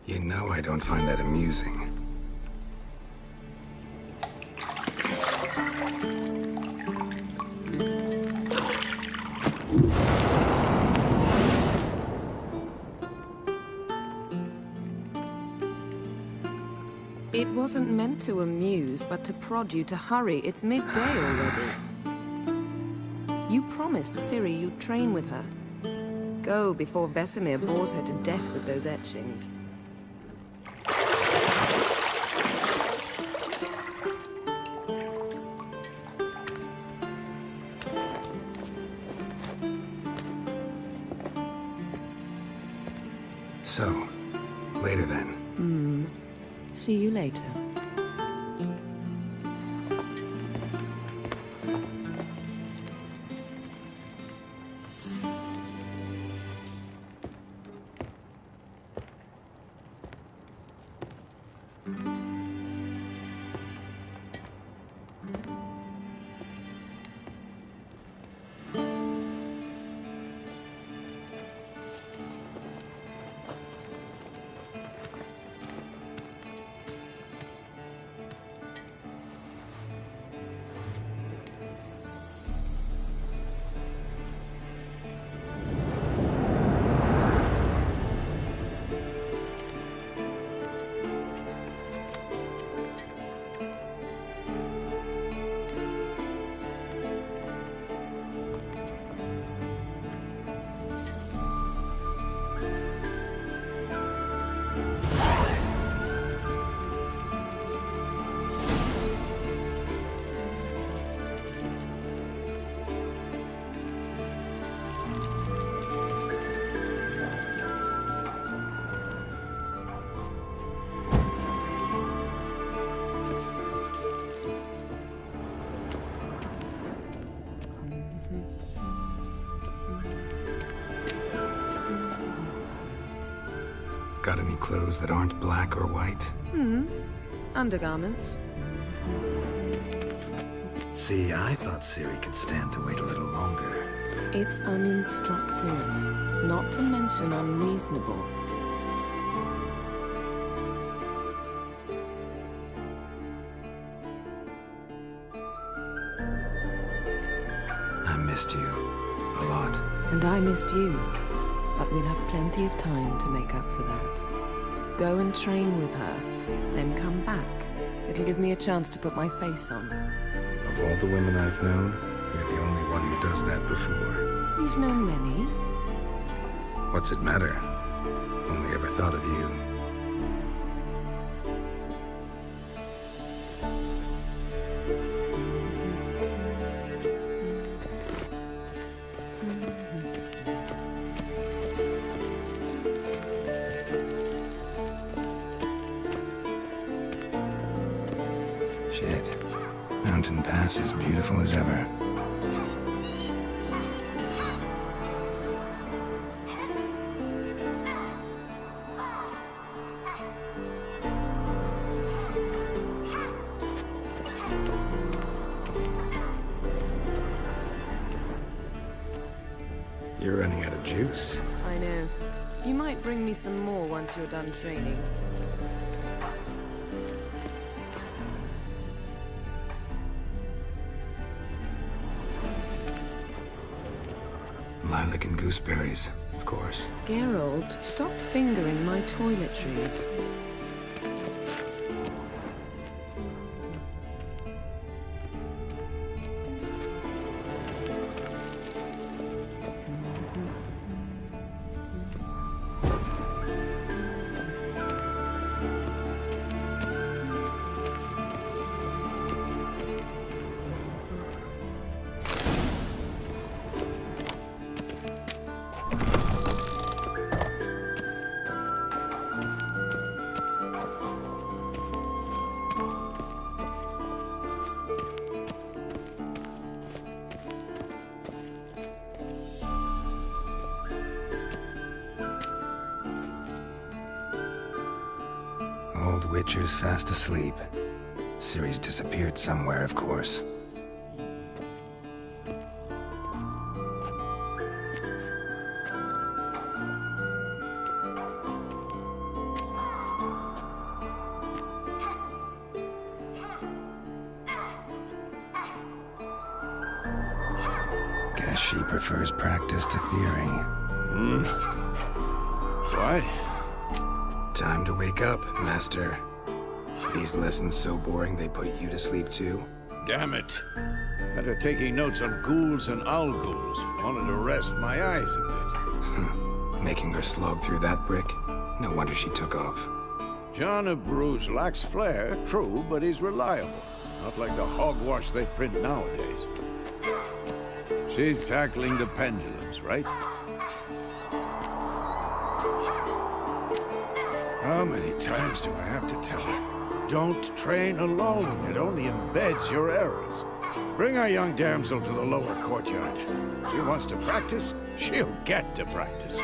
You know I don't find that amusing. It wasn't meant to amuse, but to prod you to hurry. It's midday already. You promised Ciri you'd train with her. Go before Vesemir bores her to death with those etchings. So, later then. See you later. Got any clothes that aren't black or white? Undergarments. See, I thought Siri could stand to wait a little longer. It's uninstructive, not to mention unreasonable. I missed you. A lot. And I missed you. But we'll have plenty of time to make up for that. Go and train with her, then come back. It'll give me a chance to put my face on. Of all the women I've known, you're the only one who does that before. You've known many. What's it matter? Only ever thought of you. Shit. Mountain Pass is beautiful as ever. You're running out of juice. I know. You might bring me some more once you're done training. Lilac and gooseberries, of course. Geralt, stop fingering my toiletries. Old Witcher's fast asleep. Ciri's disappeared somewhere, of course. Guess she prefers practice to theory. What? Time to wake up, Master. These lessons so boring they put you to sleep too? Damn it. Had her taking notes on ghouls and owl ghouls. Wanted to rest my eyes a bit. Making her slog through that brick? No wonder she took off. John of Bruges lacks flair, true, but he's reliable. Not like the hogwash they print nowadays. She's tackling the pendulums, right? How many times do I have to tell her? Don't train alone. It only embeds your errors. Bring our young damsel to the lower courtyard. She wants to practice, she'll get to practice.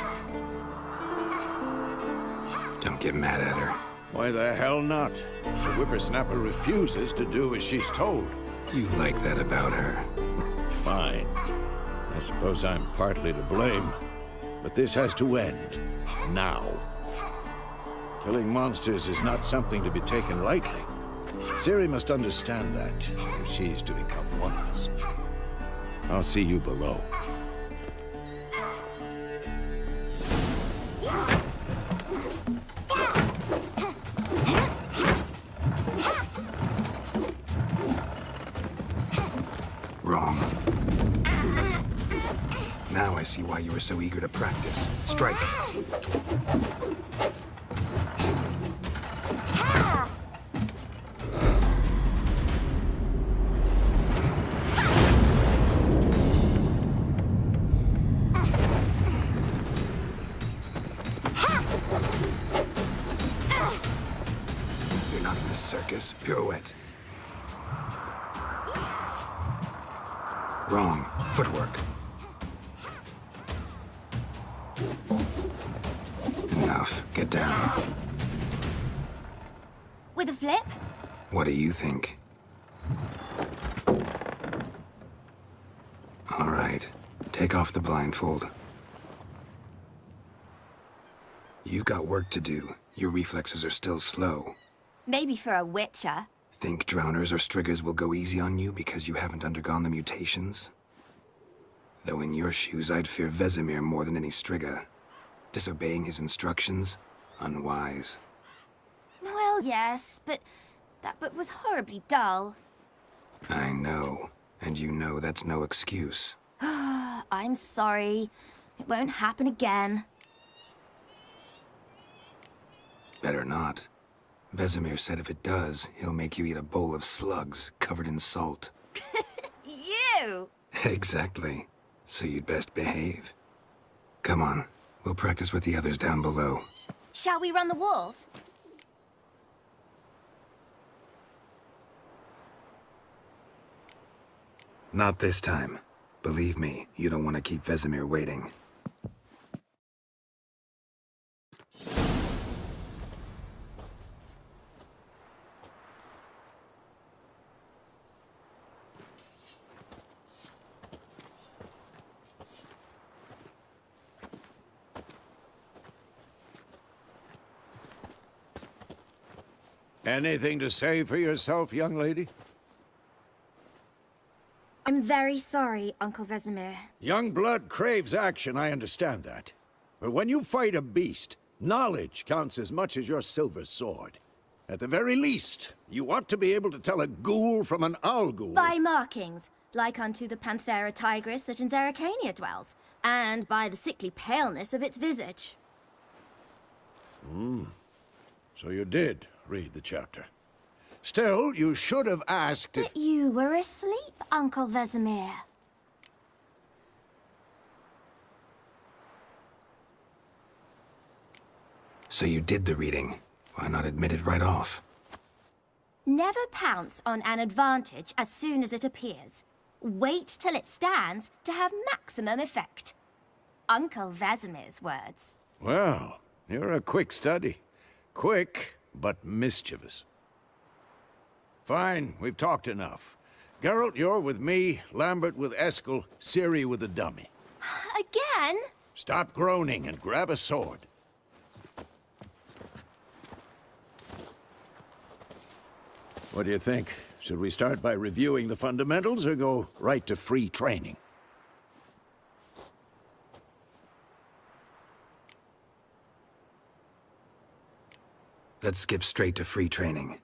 Don't get mad at her. Why the hell not? The whippersnapper refuses to do as she's told. You like that about her. Fine. I suppose I'm partly to blame. But this has to end. Now. Killing monsters is not something to be taken lightly. Ciri must understand that, if she's to become one of us. I'll see you below. Wrong. Now I see why you were so eager to practice. Strike. You're not in a circus. Pirouette. Wrong. Footwork. And enough. Get down. With a flip? What do you think? All right. Take off the blindfold. You've got work to do. Your reflexes are still slow. Maybe for a witcher. Think drowners or striggers will go easy on you because you haven't undergone the mutations? Though in your shoes, I'd fear Vesemir more than any strigger. Disobeying his instructions? Unwise. Well, yes, but that book was horribly dull. I know. And you know that's no excuse. I'm sorry. It won't happen again. Better not. Vesemir said if it does, he'll make you eat a bowl of slugs covered in salt. You! Exactly. So you'd best behave. Come on. We'll practice with the others down below. Shall we run the walls? Not this time. Believe me, you don't want to keep Vesemir waiting. Anything to say for yourself, young lady? I'm very sorry, Uncle Vesemir. Young blood craves action, I understand that. But when you fight a beast, knowledge counts as much as your silver sword. At the very least, you ought to be able to tell a ghoul from an owl ghoul. By markings, like unto the Panthera tigris that in Zerrikania dwells, and by the sickly paleness of its visage. So you did read the chapter. Still, you should have asked if... But you were asleep, Uncle Vesemir. So you did the reading. Why not admit it right off? Never pounce on an advantage as soon as it appears. Wait till it stands to have maximum effect. Uncle Vesemir's words. Well, you're a quick study. Quick, but mischievous. Fine, we've talked enough. Geralt, you're with me, Lambert with Eskel, Ciri with the dummy. Again? Stop groaning and grab a sword. What do you think? Should we start by reviewing the fundamentals or go right to free training? Let's skip straight to free training.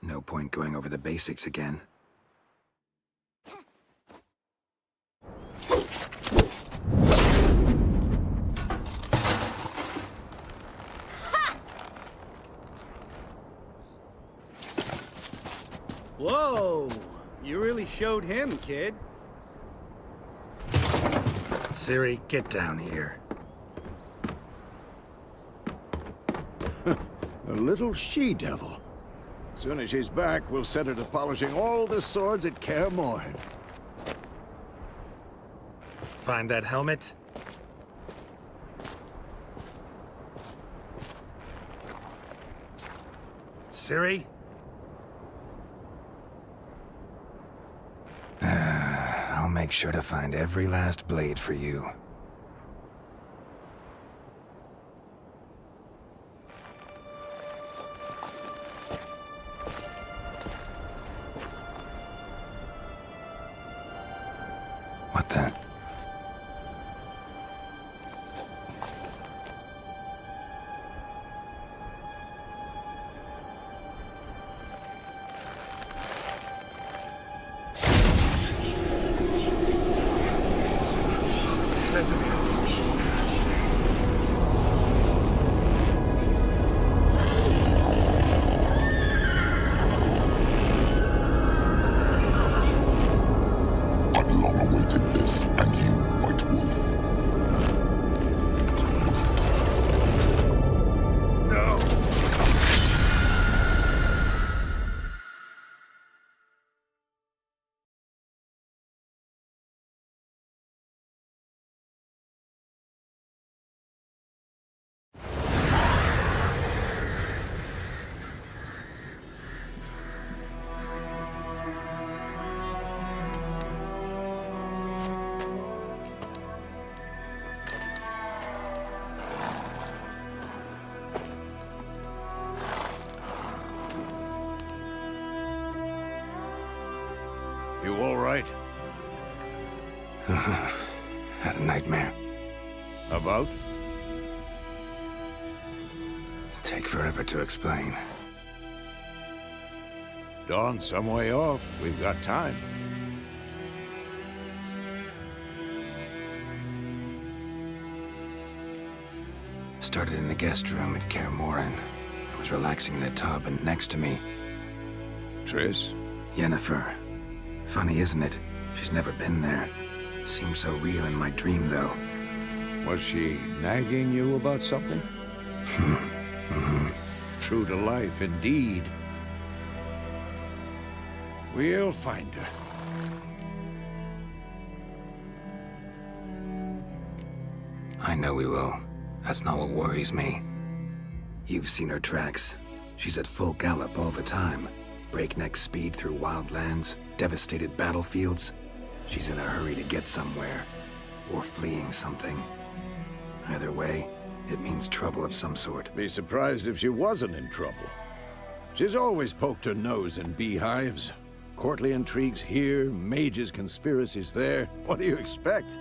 No point going over the basics again. Whoa! You really showed him, kid. Ciri, get down here. A little she-devil. Soon as she's back, we'll set her to polishing all the swords at Kaer Morhen. Find that helmet? Ciri? I'll make sure to find every last blade for you. What the? right? Had a nightmare. About? Take forever to explain. Dawn's some way off. We've got time. Started in the guest room at Kaer Morhen. I was relaxing in the tub, and next to me, Triss? Yennefer. Funny, isn't it? She's never been there. Seemed so real in my dream, though. Was she nagging you about something? True to life, indeed. We'll find her. I know we will. That's not what worries me. You've seen her tracks. She's at full gallop all the time. Breakneck speed through wild lands, devastated battlefields. She's in a hurry to get somewhere. Or fleeing something. Either way, it means trouble of some sort. Be surprised if she wasn't in trouble. She's always poked her nose in beehives. Courtly intrigues here, mages' conspiracies there. What do you expect?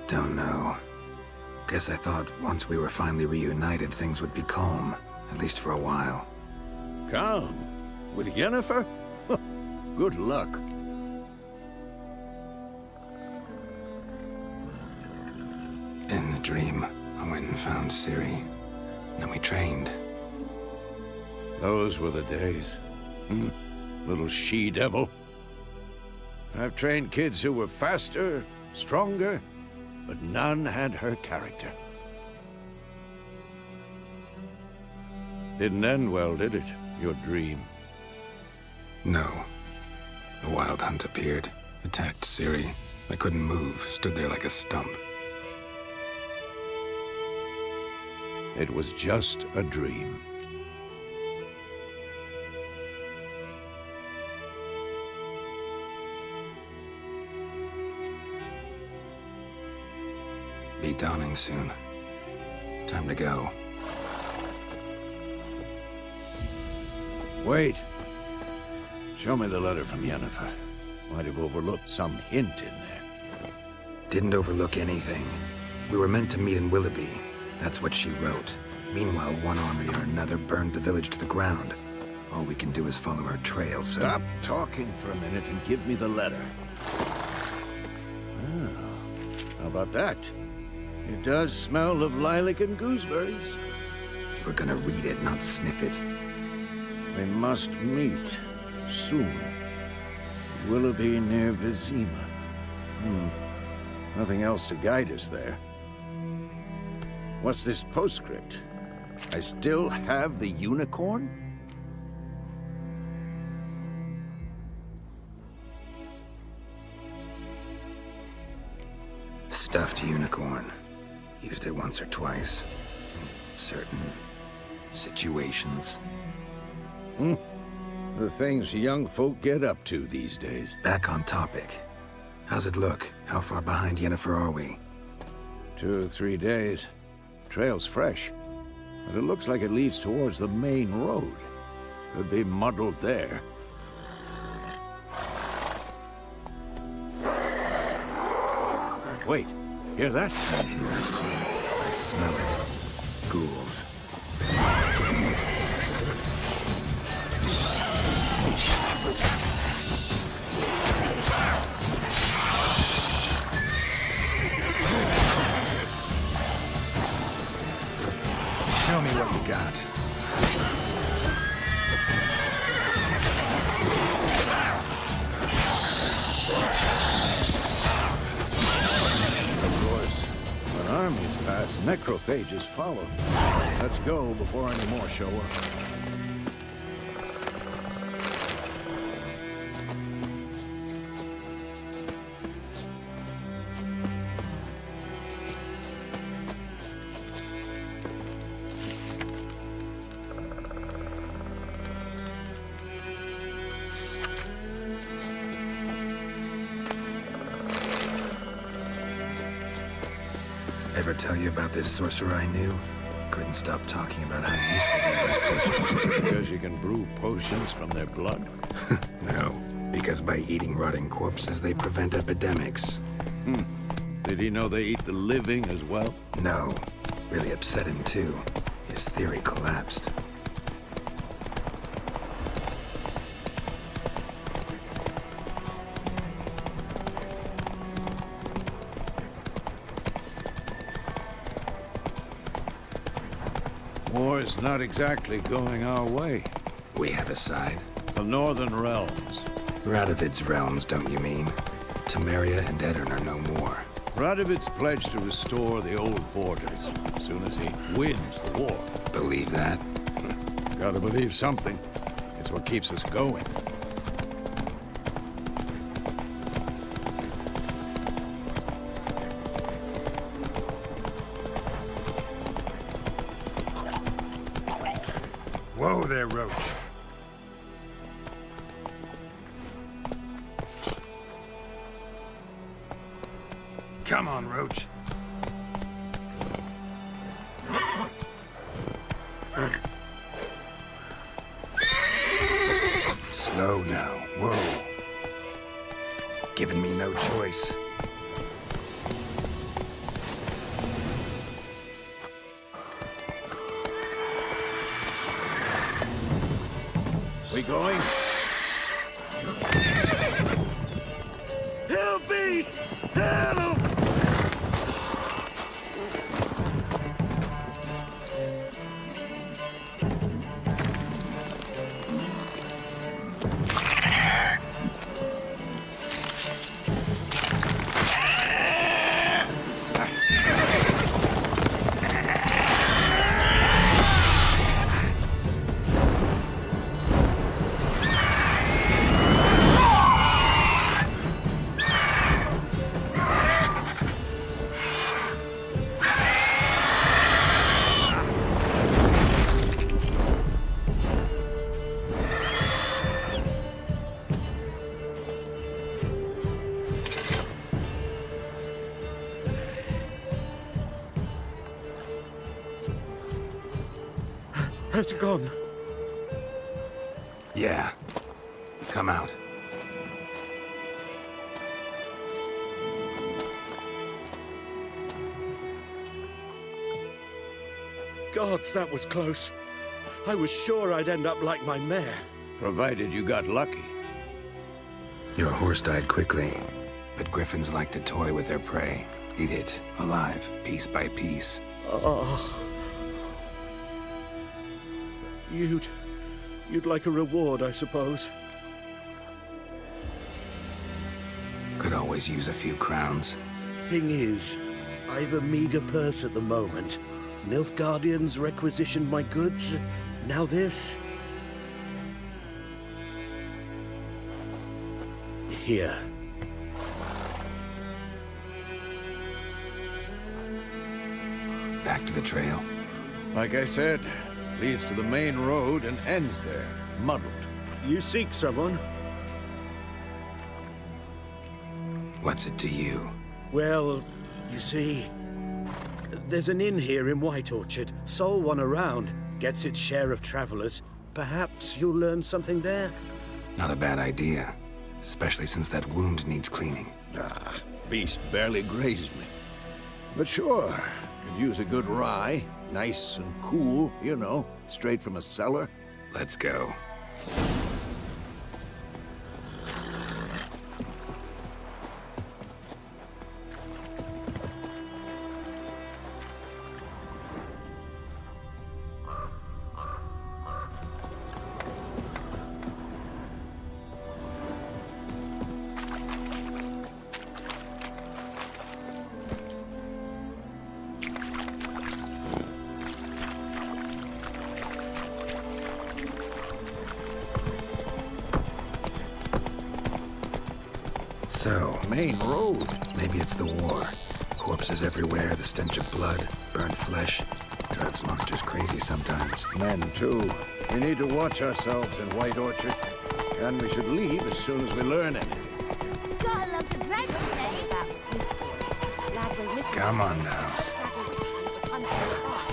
Don't know. Guess I thought once we were finally reunited, things would be calm. At least for a while. Calm? With Yennefer? Good luck. In the dream, I went and found Ciri. Then we trained. Those were the days. Little she-devil. I've trained kids who were faster, stronger, but none had her character. Didn't end well, did it? Your dream? No. A wild hunt appeared, attacked Ciri. I couldn't move, stood there like a stump. It was just a dream. Be dawning soon. Time to go. Wait. Show me the letter from Yennefer. Might have overlooked some hint in there. Didn't overlook anything. We were meant to meet in Willoughby. That's what she wrote. Meanwhile, one army or another burned the village to the ground. All we can do is follow her trail, so... Stop talking for a minute and give me the letter. How about that? It does smell of lilac and gooseberries. You were gonna read it, not sniff it. We must meet soon. Willoughby near Vizima. Nothing else to guide us there. What's this postscript? I still have the unicorn? Stuffed unicorn. Used it once or twice. In certain situations. The things young folk get up to these days. Back on topic. How's it look? How far behind Yennefer are we? 2 or 3 days. Trail's fresh, but it looks like it leads towards the main road. Could be muddled there. Wait, hear that? I smell it. Ghouls. Show me what you got. Of course, when armies pass, necrophages follow. Let's go before any more show up. Ever tell you about this sorcerer I knew? Couldn't stop talking about how useful they are as coaches. Because you can brew potions from their blood? No, Because by eating rotting corpses, they prevent epidemics. Did he know they eat the living as well? No. Really upset him, too. His theory collapsed. War's not exactly going our way. We have a side. The Northern Realms. Radovid's realms, don't you mean? Temeria and Edirn are no more. Radovid's pledged to restore the old borders as soon as he wins the war. Believe that? Gotta believe something. It's what keeps us going. Whoa there, Roach. Come on, Roach. Slow now. Whoa. Giving me no choice. We going? Help me! Help! Has it gone? Yeah. Come out. Gods, that was close. I was sure I'd end up like my mare. Provided you got lucky. Your horse died quickly, but griffins like to toy with their prey. Eat it, alive, piece by piece. Oh. You'd like a reward, I suppose. Could always use a few crowns. Thing is, I've a meager purse at the moment. Nilfgaardians requisitioned my goods. Now this. Here. Back to the trail. Like I said, leads to the main road and ends there, muddled. You seek someone? What's it to you? Well, you see, there's an inn here in White Orchard. Sole one around. Gets its share of travelers. Perhaps you'll learn something there? Not a bad idea. Especially since that wound needs cleaning. Beast barely grazed me. But sure, could use a good rye. Nice and cool, you know, straight from a cellar. Let's go. So, Main road. maybe it's the war. Corpses everywhere, the stench of blood, burnt flesh. Drives monsters crazy sometimes. Men, too. We need to watch ourselves in White Orchard. And we should leave as soon as we learn anything. Gotta love the bread today. Come on now.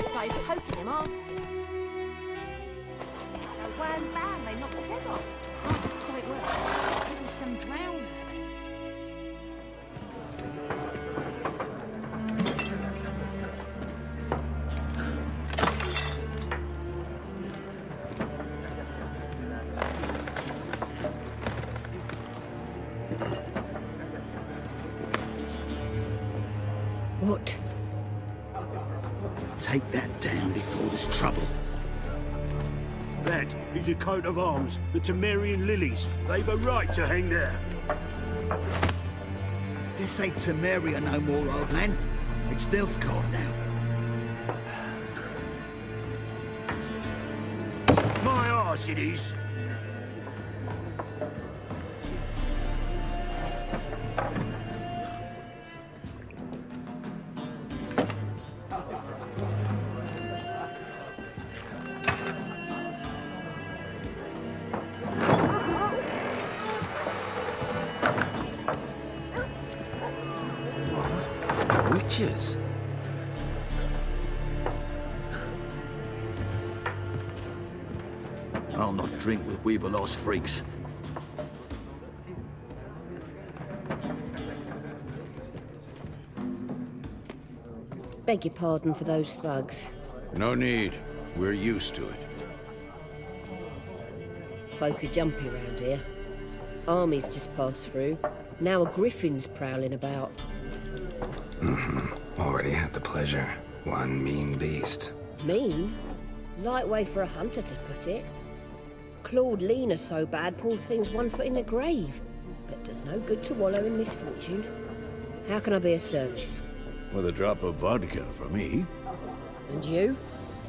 Started poking him, asking. So wham bam, they knocked his head off. Oh, so it worked. It was some drowners. What? Take that down before there's trouble. That is a coat of arms, the Temerian lilies. They've a right to hang there. This ain't Temeria no more, old man. It's Nilfgaard now. My arse it is. Witches? I'll not drink with Weaverlost freaks. Beg your pardon for those thugs. No need. We're used to it. Folk are jumpy round here. Armies just passed through. Now a griffin's prowling about. Already had the pleasure. One mean beast. Mean? Light way for a hunter to put it. Clawed Lena so bad, poor thing's 1 foot in the grave. But does no good to wallow in misfortune. How can I be of service? With a drop of vodka for me. And you?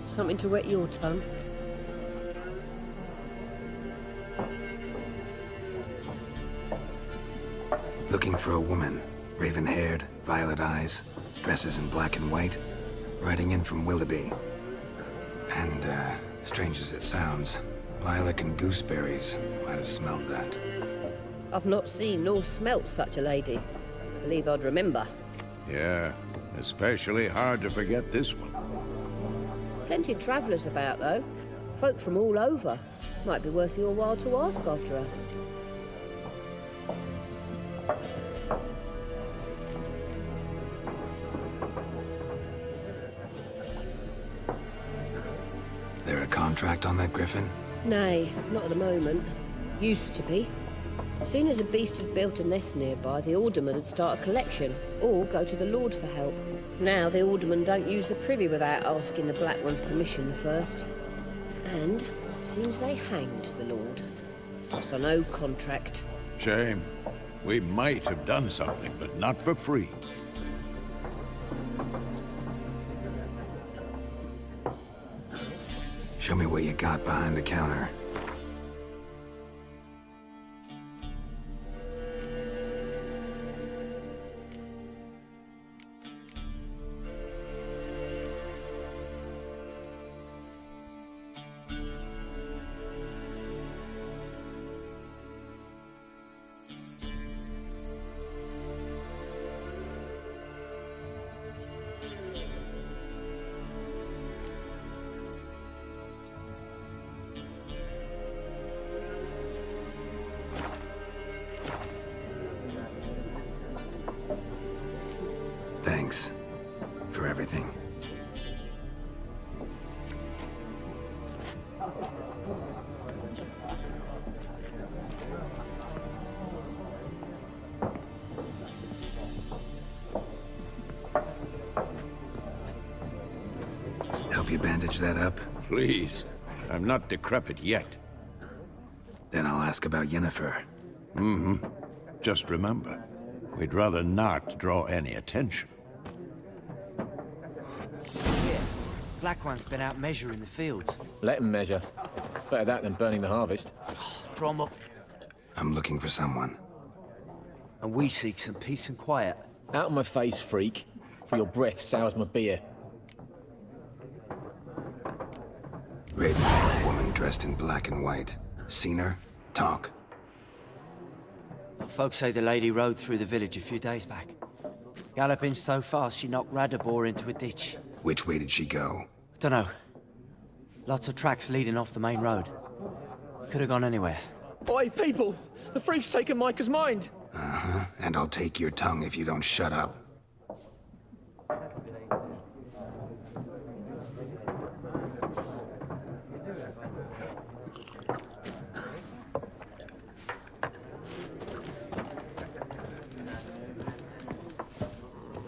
Something to wet your tongue? Looking for a woman. Raven-haired, violet eyes, dresses in black and white. Riding in from Willoughby. And, strange as it sounds, lilac and gooseberries might have smelled that. I've not seen nor smelt such a lady. Believe I'd remember. Yeah, especially hard to forget this one. Plenty of travellers about, though. Folk from all over. Might be worth your while to ask after her. There a contract on that griffin? Nay, not at the moment. Used to be. Soon as a beast had built a nest nearby, the alderman would start a collection, or go to the Lord for help. Now the alderman don't use the privy without asking the Black One's permission first. And seems they hanged the Lord. So no contract. Shame. We might have done something, but not for free. Show me what you got behind the counter. Thanks for everything. Help you bandage that up? Please. I'm not decrepit yet. Then I'll ask about Yennefer. Just remember, we'd rather not draw any attention. Black One's been out measuring the fields. Let him measure. Better that than burning the harvest. Draw 'em up, I'm looking for someone. and we seek some peace and quiet. Out of my face, freak. For your breath sours my beer. Raven-haired woman dressed in black and white. Seen her? Talk. Folks say the lady rode through the village a few days back. Galloping so fast she knocked Radabor into a ditch. Which way did she go? Dunno. Lots of tracks leading off the main road. Could have gone anywhere. Oi, people! The freak's taken Micah's mind! Uh-huh, and I'll take your tongue if you don't shut up.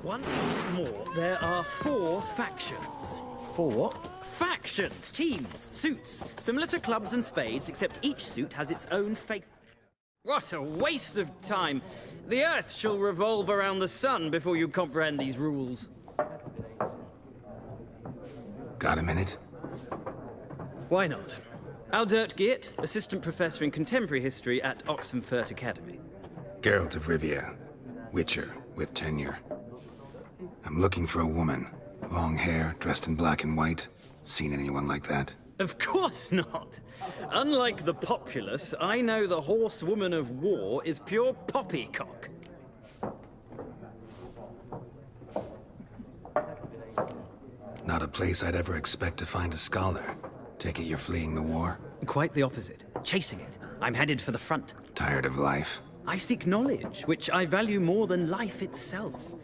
Once more, there are 4 factions. For what? Factions! Teams! Suits! Similar to clubs and spades, except each suit has its own fate. What a waste of time! The Earth shall revolve around the sun before you comprehend these rules. Got a minute? Why not? Aldert Geert, Assistant Professor in Contemporary History at Oxenfurt Academy. Geralt of Rivia. Witcher, with tenure. I'm looking for a woman. Long hair, dressed in black and white. Seen anyone like that? Of course not! Unlike the populace, I know the horsewoman of war is pure poppycock. Not a place I'd ever expect to find a scholar. Take it you're fleeing the war? Quite the opposite. Chasing it. I'm headed for the front. Tired of life? I seek knowledge, which I value more than life itself.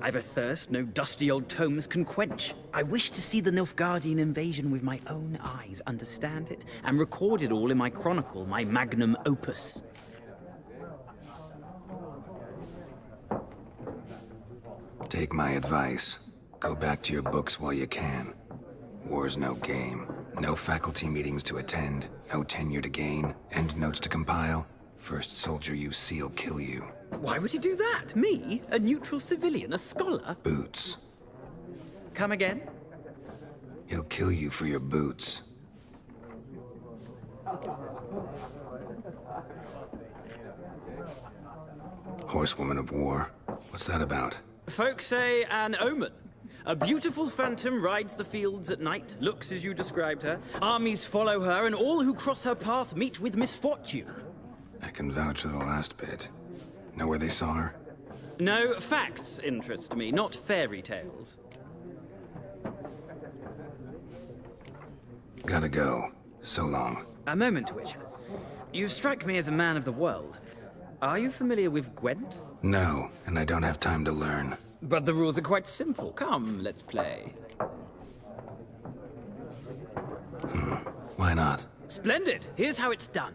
I've a thirst no dusty old tomes can quench. I wish to see the Nilfgaardian invasion with my own eyes, understand it, and record it all in my chronicle, my magnum opus. Take my advice. Go back to your books while you can. War's no game. No faculty meetings to attend, no tenure to gain, endnotes to compile. First soldier you see'll kill you. Why would he do that? Me? A neutral civilian? A scholar? Boots. Come again? He'll kill you for your boots. Horsewoman of war. What's that about? Folk say an omen. A beautiful phantom rides the fields at night, looks as you described her. Armies follow her, and all who cross her path meet with misfortune. I can vouch for the last bit. Know where they saw her? No, facts interest me, not fairy tales. Gotta go. So long. A moment, Witcher. You strike me as a man of the world. Are you familiar with Gwent? No, and I don't have time to learn. But the rules are quite simple. Come, let's play. Why not? Splendid! Here's how it's done.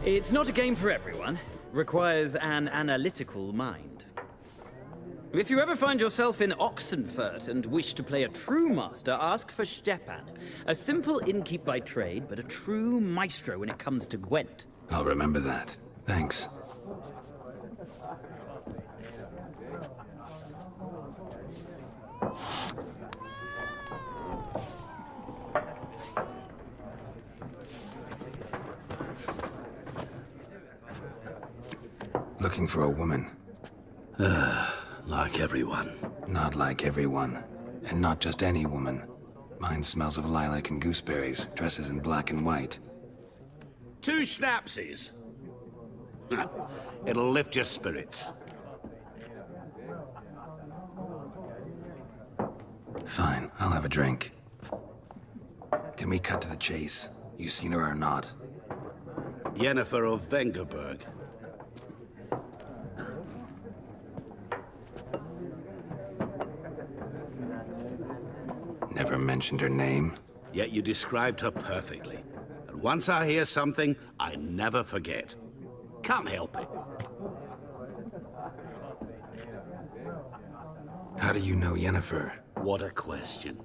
It's not a game for everyone. Requires an analytical mind. If you ever find yourself in Oxenfurt and wish to play a true master, ask for Stepan. A simple innkeep by trade, but a true maestro when it comes to Gwent. I'll remember that. Thanks. Looking for a woman. Like everyone. Not like everyone. And not just any woman. Mine smells of lilac and gooseberries, dresses in black and white. 2 schnapsies. It'll lift your spirits. Fine, I'll have a drink. Can we cut to the chase? You seen her or not? Yennefer of Vengerberg. Never mentioned her name. Yet you described her perfectly. And once I hear something, I never forget. Can't help it. How do you know Yennefer? What a question.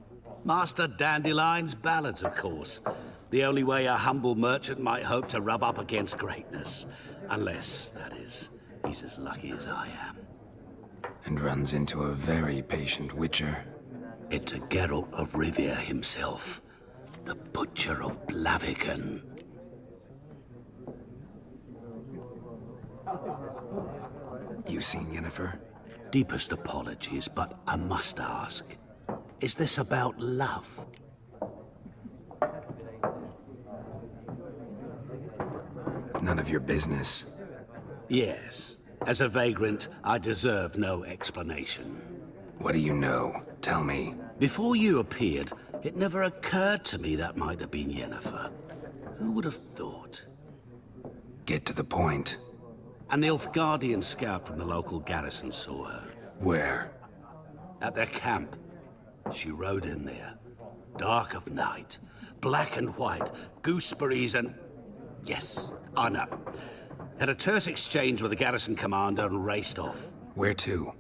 Master Dandelion's ballads, of course. The only way a humble merchant might hope to rub up against greatness. Unless, that is, he's as lucky as I am. And runs into a very patient witcher. It's a Geralt of Rivia himself. The Butcher of Blaviken. You seen Yennefer? Deepest apologies, but I must ask. Is this about love? None of your business. Yes. As a vagrant, I deserve no explanation. What do you know? Tell me. Before you appeared, it never occurred to me that might have been Yennefer. Who would have thought? Get to the point. A Nilfgaardian scout from the local garrison saw her. Where? At their camp. She rode in there. Dark of night. Black and white. Gooseberries and... Yes, I know. Had a terse exchange with the garrison commander and raced off. Where to?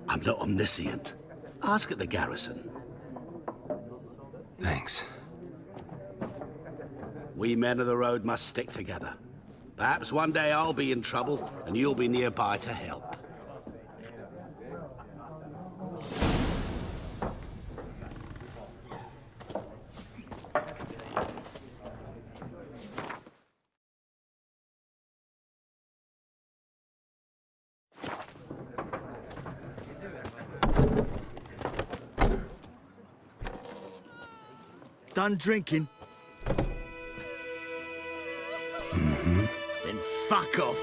I'm not omniscient. Ask at the garrison. Thanks. We men of the road must stick together. Perhaps one day I'll be in trouble and you'll be nearby to help. Done drinking? Then fuck off.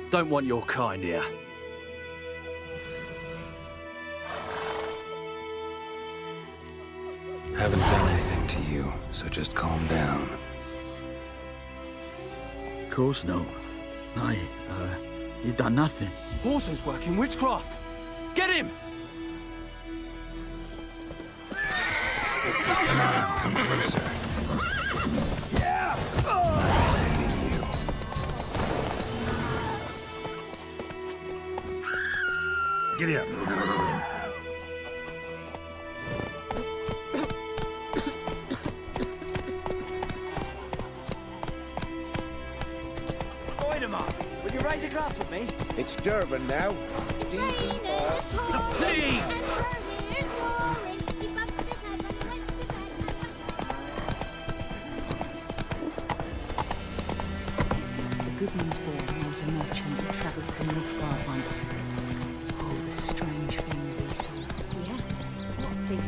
Don't want your kind here. Haven't done anything to you, so just calm down. Of course no. You done nothing. Horsen's working witchcraft. Get him! Come on, come closer. Nice meeting you. Giddy up. Will you raise a glass with me? It's Durban now. It's raining, it's pouring, Please. and her ears roaring. He bumped his head when he went to bed. The Goodmansborn was a merchant that travelled to Nilfgaard once. Oh, the strange things he saw. Yeah, what thing?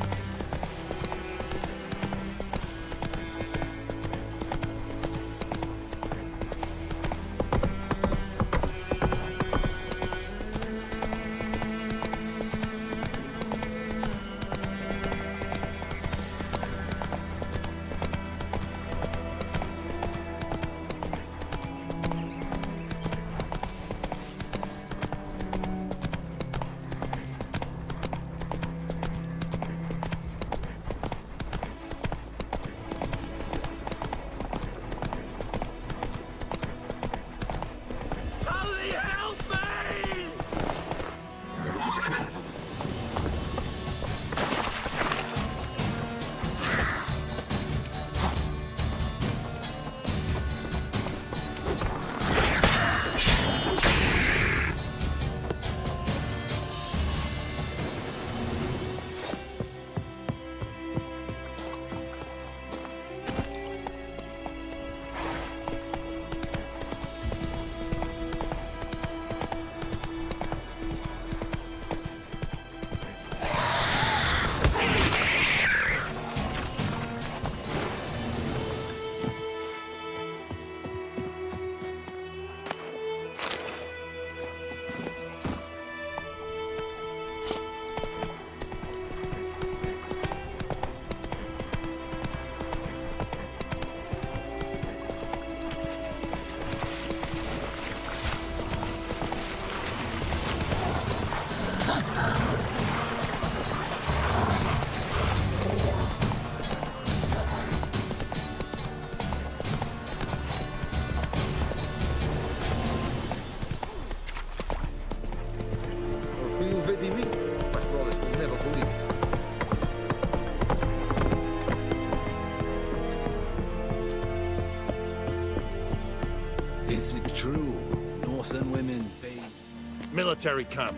Military camp.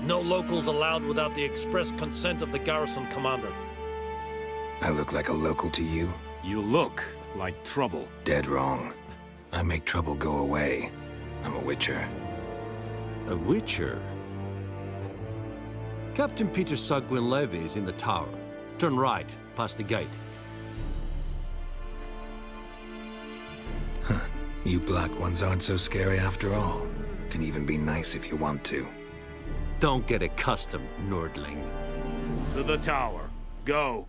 No locals allowed without the express consent of the garrison commander. I look like a local to you? You look like trouble. Dead wrong. I make trouble go away. I'm a witcher. A witcher? Captain Peter Sagwin Levy is in the tower. Turn right, past the gate. Huh. You black ones aren't so scary after all. Can even be nice if you want to. Don't get accustomed, Nordling. To the tower. Go.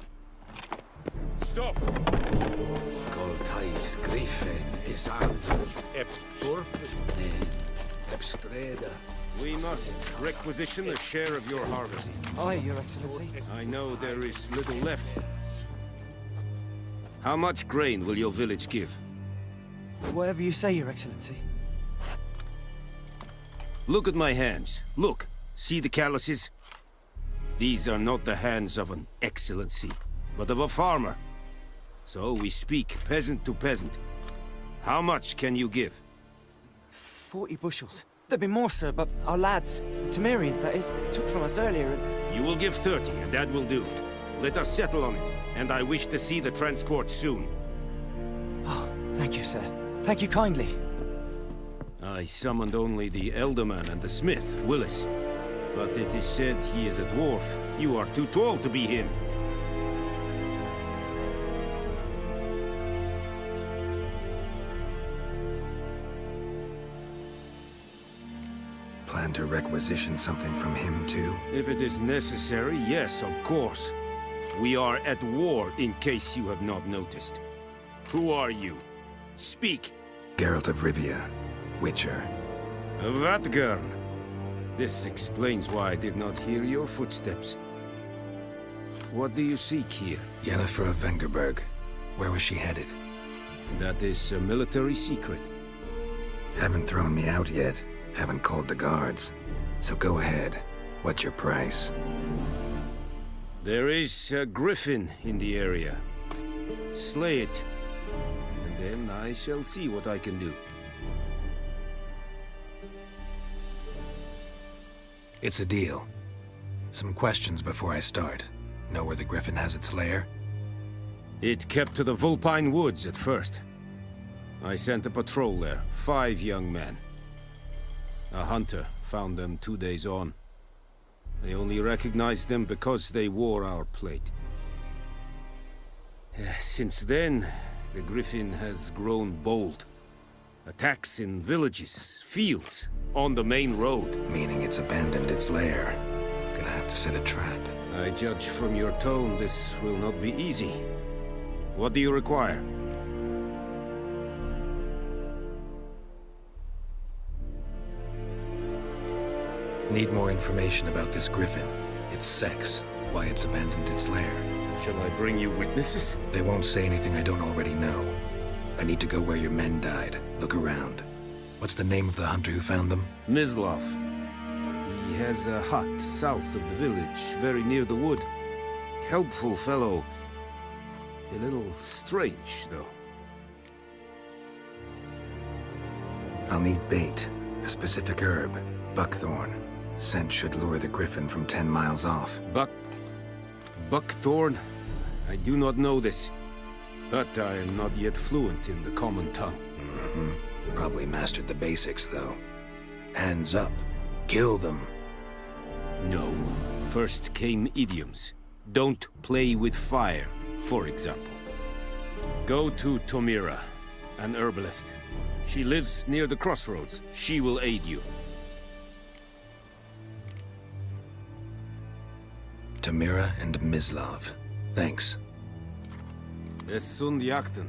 Stop! Skoltais Griffin is ant. Ep Dorpen. Ep Streda. We must requisition a share of your harvest. Aye, Your Excellency. I know there is little left. How much grain will your village give? Whatever you say, Your Excellency. Look at my hands. Look. See the calluses? These are not the hands of an excellency, but of a farmer. So we speak peasant to peasant. How much can you give? 40 bushels. There'd be more, sir, but our lads, the Temerians, that is, took from us earlier and... You will give 30, and that will do. Let us settle on it, and I wish to see the transport soon. Oh, thank you, sir. Thank you kindly. I summoned only the Elderman and the smith, Willis. But it is said he is a dwarf. You are too tall to be him. Plan to requisition something from him, too? If it is necessary, yes, of course. We are at war, in case you have not noticed. Who are you? Speak! Geralt of Rivia, Witcher. Vatgern. This explains why I did not hear your footsteps. What do you seek here? Yennefer of Vengerberg. Where was she headed? That is a military secret. Haven't thrown me out yet. Haven't called the guards. So go ahead. What's your price? There is a griffin in the area. Slay it. And then I shall see what I can do. It's a deal. Some questions before I start. Know where the griffin has its lair? It kept to the Vulpine Woods at first. I sent a patrol there, 5 young men. A hunter found them 2 days on. I only recognized them because they wore our plate. Since then, the griffin has grown bold. Attacks in villages, fields, on the main road. Meaning it's abandoned its lair. Gonna have to set a trap. I judge from your tone this will not be easy. What do you require? Need more information about this griffin. Its sex, why it's abandoned its lair. Shall I bring you witnesses? They won't say anything I don't already know. I need to go where your men died. Look around. What's the name of the hunter who found them? Mislav. He has a hut south of the village, very near the wood. Helpful fellow. A little strange, though. I'll need bait. A specific herb. Buckthorn. Scent should lure the griffin from 10 miles off. Buckthorn? I do not know this. But I am not yet fluent in the common tongue. Probably mastered the basics, though. Hands up. Kill them. No. First came idioms. Don't play with fire, for example. Go to Tomira, an herbalist. She lives near the crossroads. She will aid you. Tomira and Mislav. Thanks. Es sunt jakten.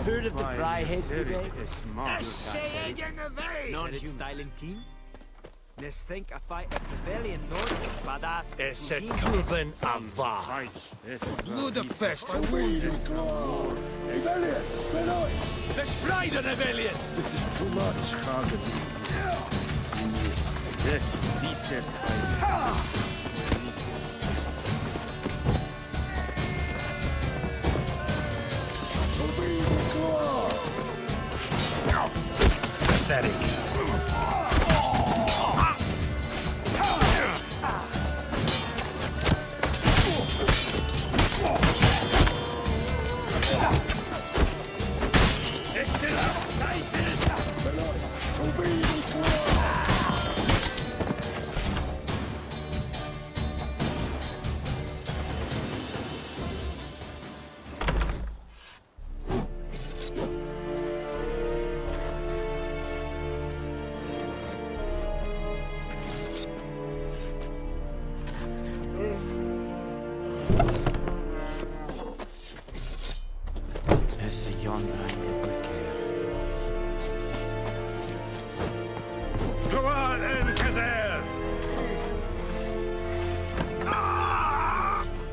Heard of the vrijheid today? Non-styling keen? Let's think I fight a rebellion north, badass. Es het truven ava. Ludapest, a weed is Destroy the rebellion! This is too much, Yes, decent. To be the pathetic.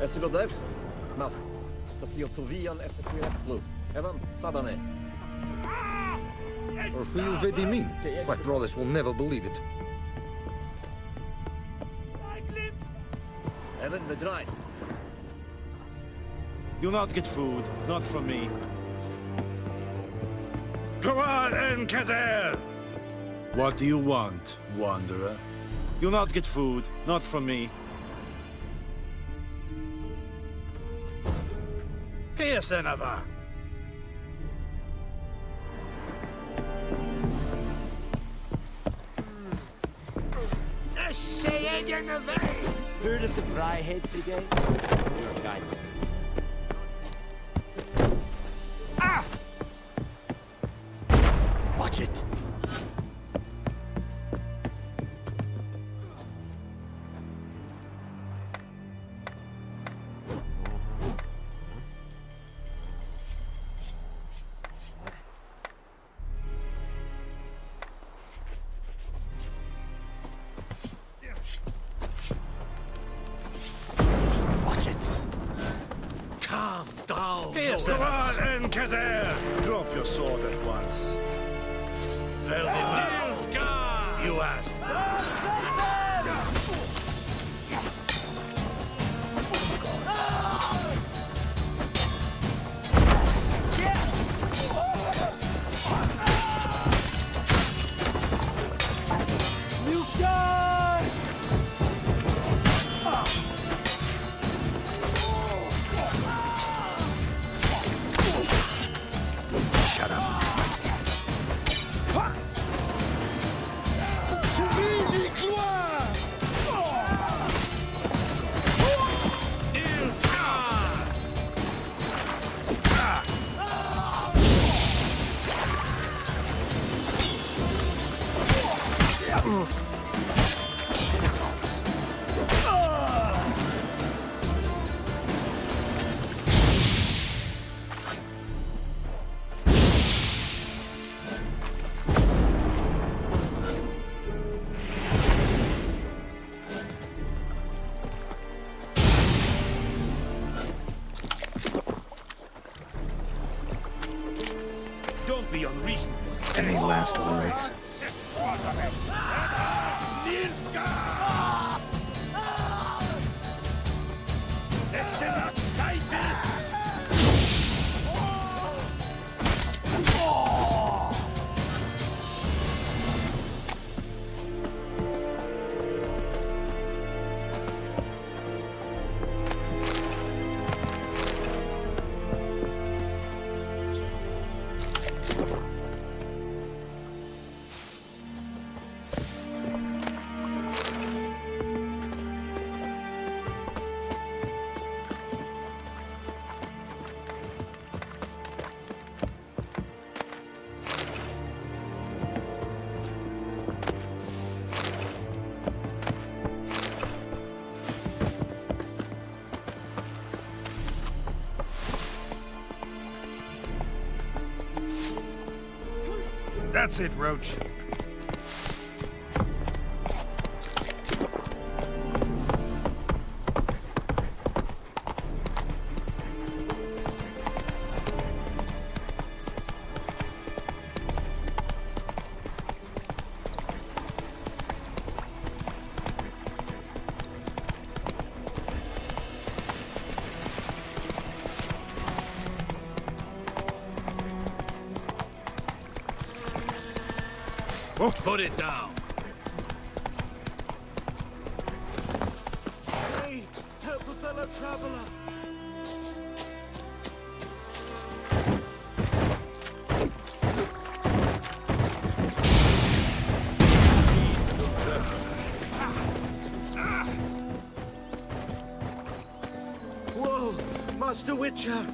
Esse godef? Maf. Tasiotovian effettuatlu. Evan Sadane. Or who did he mean? My brothers will never believe it. Evan Bedrai. You'll not get food, not from me. Gloire and Kazer! What do you want, wanderer? You'll not get food, not from me. Pearsenova! Heard of the Fryhead Brigade? Your guides. Watch it. Watch it. Calm down. Gloire and Kazer! Drop your sword at once. You asked. Shut up. Don't be unreasonable. Any last words? That's it, Roach. Put it down. Hey, help a fellow traveler. Whoa, Master Witcher.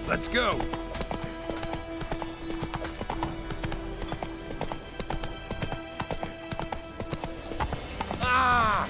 Let's go! Ah!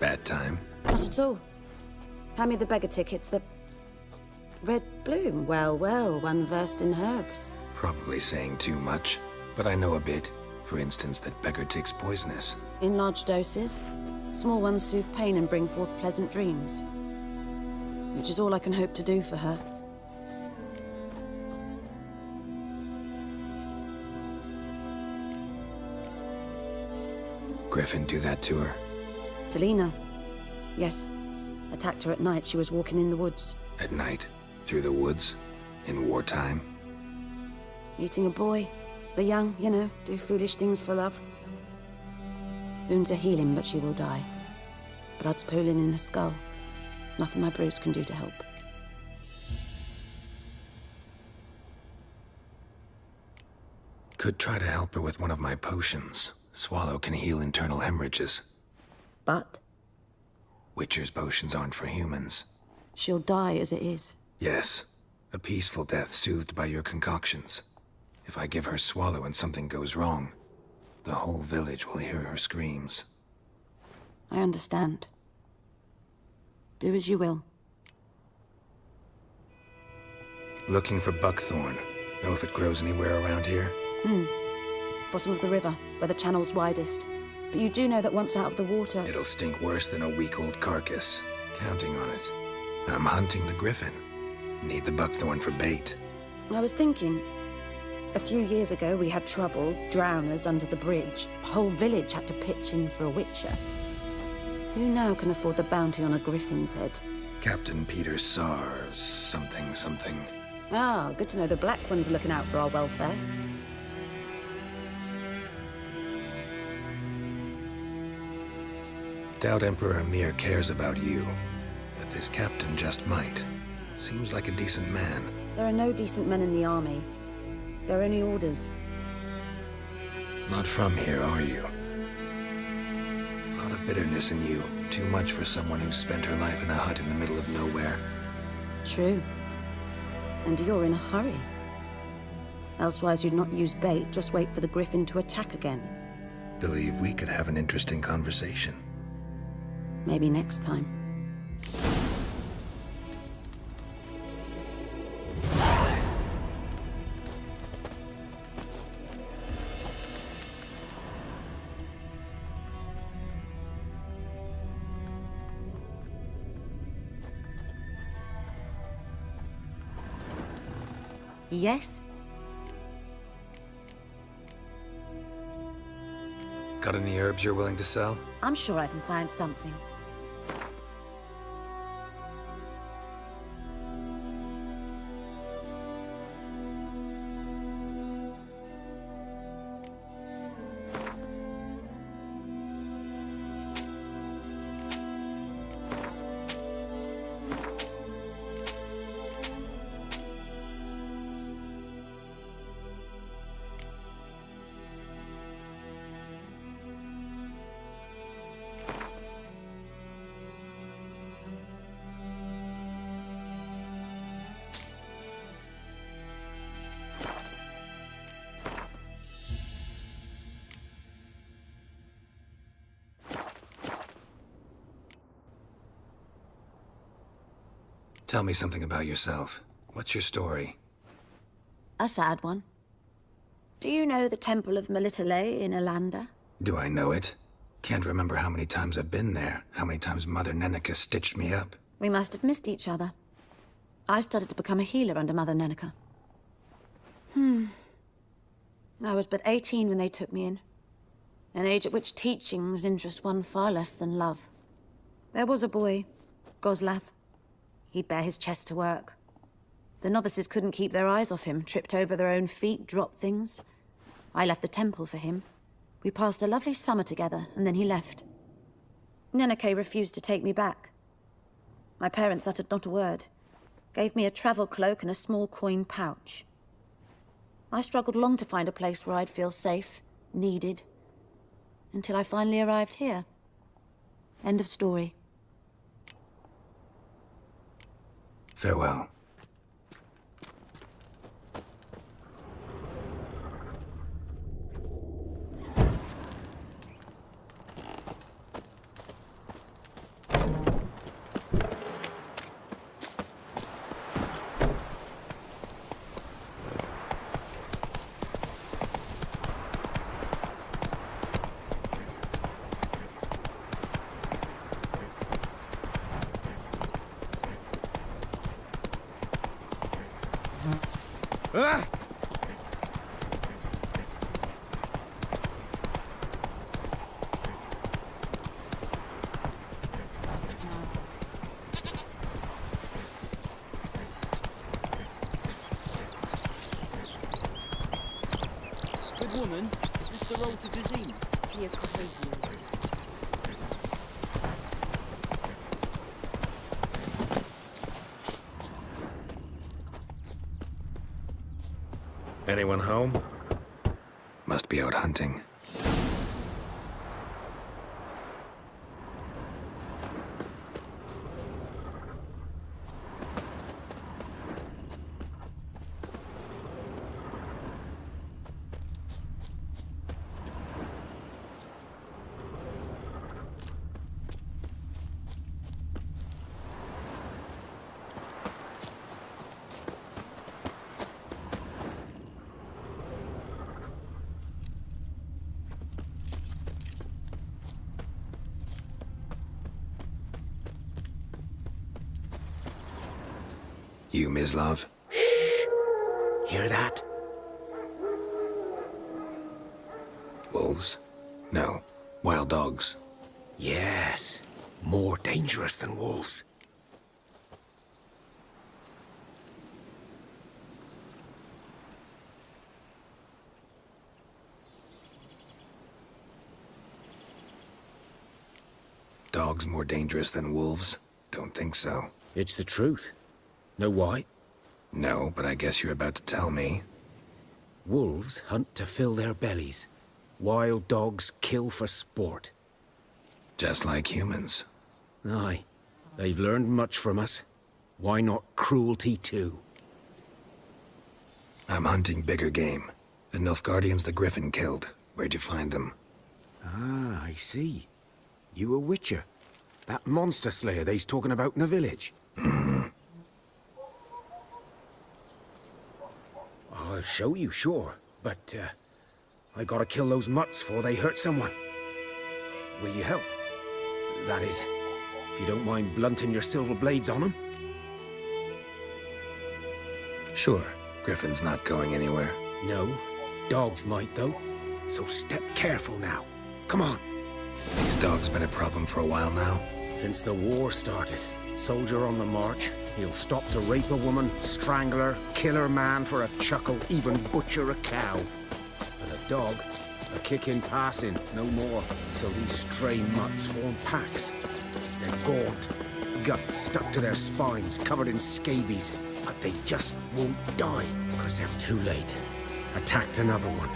Bad time? Not at all. Hand me the beggar tickets, the... Red bloom. Well, well, one versed in herbs. Probably saying too much, but I know a bit. For instance, that beggar tick's poisonous. In large doses. Small ones soothe pain and bring forth pleasant dreams. Which is all I can hope to do for her. Griffin do that to her? Selena. Yes. Attacked her at night. She was walking in the woods. At night? Through the woods? In wartime? Meeting a boy. The young, you know, do foolish things for love. Wounds are healing, but she will die. Blood's pooling in her skull. Nothing my bruise can do to help. Could try to help her with one of my potions. Swallow can heal internal hemorrhages. But? Witcher's potions aren't for humans. She'll die as it is. Yes. A peaceful death soothed by your concoctions. If I give her Swallow and something goes wrong, the whole village will hear her screams. I understand. Do as you will. Looking for buckthorn. Know if it grows anywhere around here? Bottom of the river, where the channel's widest. But you do know that once out of the water... It'll stink worse than a week-old carcass. Counting on it. I'm hunting the griffin. Need the buckthorn for bait. I was thinking... A few years ago, we had trouble, drowners under the bridge. The whole village had to pitch in for a witcher. Who now can afford the bounty on a griffin's head? Captain Peter Sars, something. Ah, good to know the Black One's looking out for our welfare. Doubt Emperor Emir cares about you, but this captain just might. Seems like a decent man. There are no decent men in the army. They're only orders. Not from here, are you? A lot of bitterness in you. Too much for someone who spent her life in a hut in the middle of nowhere. True. And you're in a hurry. Elsewise you'd not use bait, just wait for the griffin to attack again. Believe we could have an interesting conversation. Maybe next time. Yes? Got any herbs you're willing to sell? I'm sure I can find something. Tell me something about yourself. What's your story? A sad one. Do you know the Temple of Melitele in Alanda? Do I know it? Can't remember how many times I've been there, how many times Mother Nenica stitched me up. We must have missed each other. I started to become a healer under Mother Nenica. I was but 18 when they took me in. An age at which teachings interest one far less than love. There was a boy, Goslav. He'd bare his chest to work. The novices couldn't keep their eyes off him, tripped over their own feet, dropped things. I left the temple for him. We passed a lovely summer together, and then he left. Nenike refused to take me back. My parents uttered not a word, gave me a travel cloak and a small coin pouch. I struggled long to find a place where I'd feel safe, needed, until I finally arrived here. End of story. Farewell. Good woman, is this the road to Vizine? Anyone home? Must be out hunting. You, Mislav? Hear that? Wolves? No. Wild dogs. Yes. More dangerous than wolves. Dogs more dangerous than wolves? Don't think so. It's the truth. Know why? No, but I guess you're about to tell me. Wolves hunt to fill their bellies. Wild dogs kill for sport. Just like humans. Aye. They've learned much from us. Why not cruelty too? I'm hunting bigger game. The Nilfgaardians the Griffin killed. Where'd you find them? Ah, I see. You a witcher. That monster slayer they's talking about in the village. I'll show you, sure. But, I gotta kill those mutts before they hurt someone. Will you help? That is, if you don't mind blunting your silver blades on them. Sure. Griffin's not going anywhere. No. Dogs might, though. So step careful now. Come on. These dogs been a problem for a while now. Since the war started. Soldier on the march. He'll stop to rape a woman, strangle her, kill her man for a chuckle, even butcher a cow. But a dog, a kick in passing, no more. So these stray mutts form packs. They're gaunt, guts stuck to their spines, covered in scabies. But they just won't die, because they're too late. Attacked another one.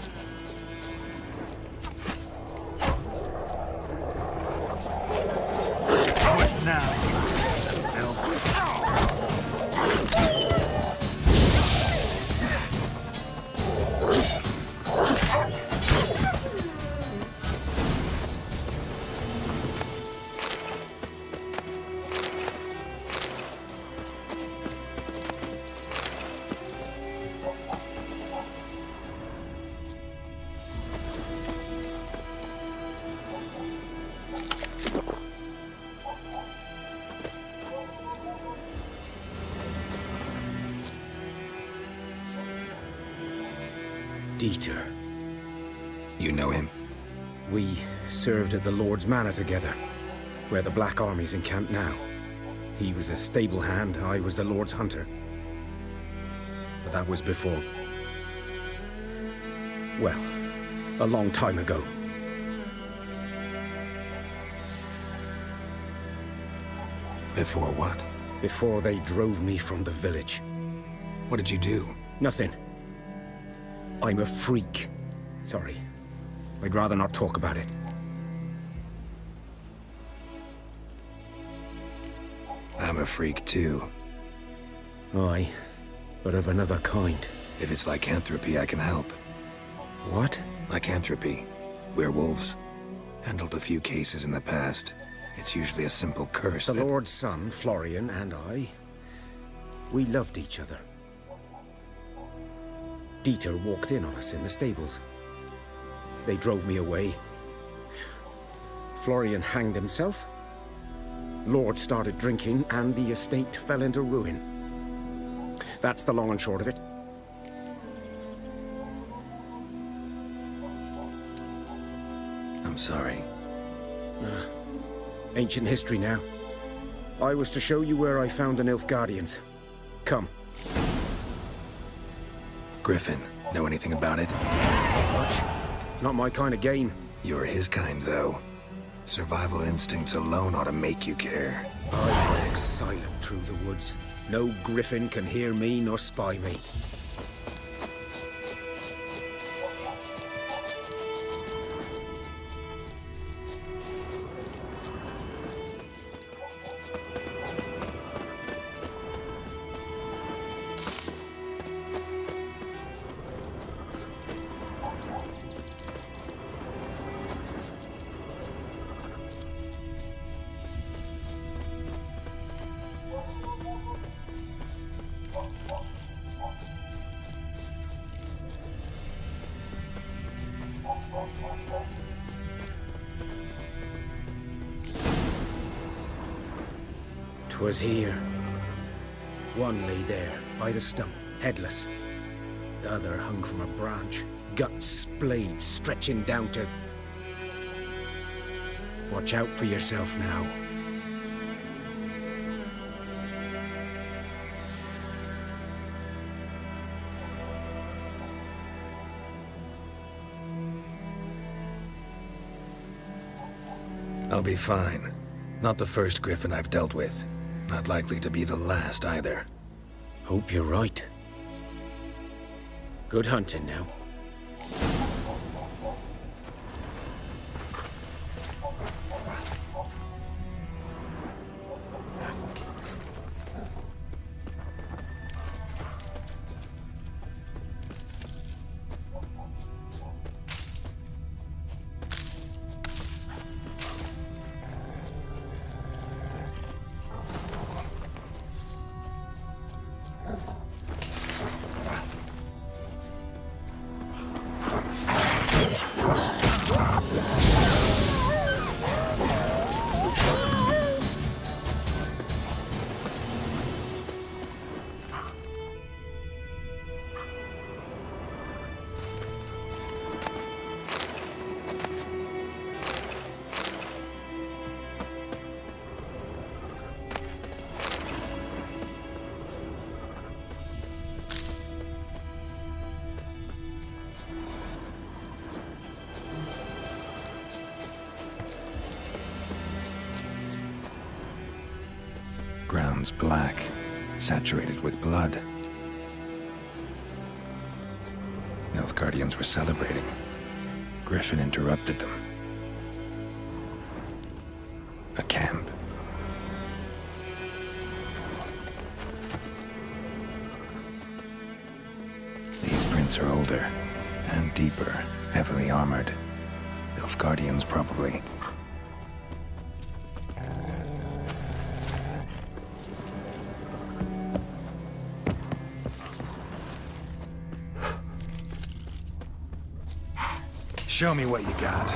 Dieter. You know him? We served at the Lord's Manor together, where the Black Army's encamped now. He was a stable hand, I was the Lord's hunter. But that was before... well, a long time ago. Before what? Before they drove me from the village. What did you do? Nothing. I'm a freak. Sorry. I'd rather not talk about it. I'm a freak too. Aye, but of another kind. If it's lycanthropy, I can help. What? Lycanthropy. Werewolves. Handled a few cases in the past. It's usually a simple curse The that... Lord's son, Florian, and I... we loved each other. Dieter walked in on us in the stables. They drove me away. Florian hanged himself. Lord started drinking, and the estate fell into ruin. That's the long and short of it. I'm sorry. Ancient history now. I was to show you where I found the Nilfgaardians. Come. Griffin, know anything about it? Not much. It's not my kind of game. You're his kind, though. Survival instincts alone ought to make you care. I walk silent through the woods. No griffin can hear me nor spy me. Was here. One lay there, by the stump, headless. The other hung from a branch, guts splayed, stretching down to... Watch out for yourself now. I'll be fine. Not the first griffin I've dealt with. Not likely to be the last, either. Hope you're right. Good hunting now. Ground's black, saturated with blood. Nilfgaardians were celebrating. Griffin interrupted them. A camp. These prints are older and deeper, heavily armored. Nilfgaardians, probably. Show me what you got.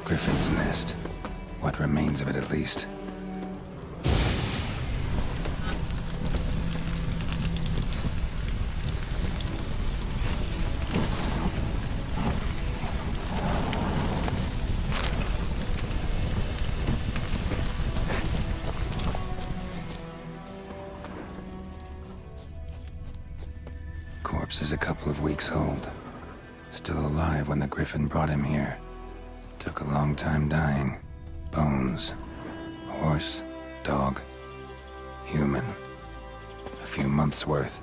Griffin's nest. What remains of it, at least. Corpse is a couple of weeks old. Still alive when the Griffin brought him here. Took a long time dying. Bones. Horse. Dog. Human. A few months' worth.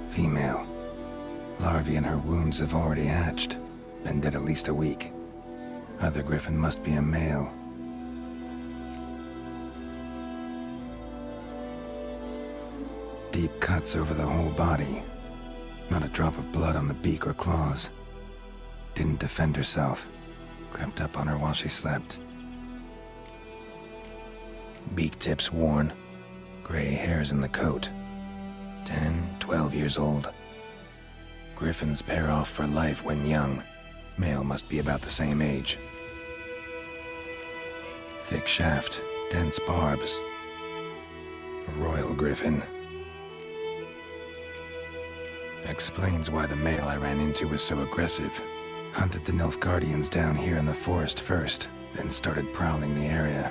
Female. Larvae in her wounds have already hatched. Been dead at least a week. Other Griffin must be a male. Deep cuts over the whole body. Not a drop of blood on the beak or claws. Didn't defend herself. Crept up on her while she slept. Beak tips worn. Gray hairs in the coat. 10, 12 years old. Griffins pair off for life when young. Male must be about the same age. Thick shaft, dense barbs. A royal griffin. Explains why the male I ran into was so aggressive. Hunted the Nilfgaardians down here in the forest first, then started prowling the area.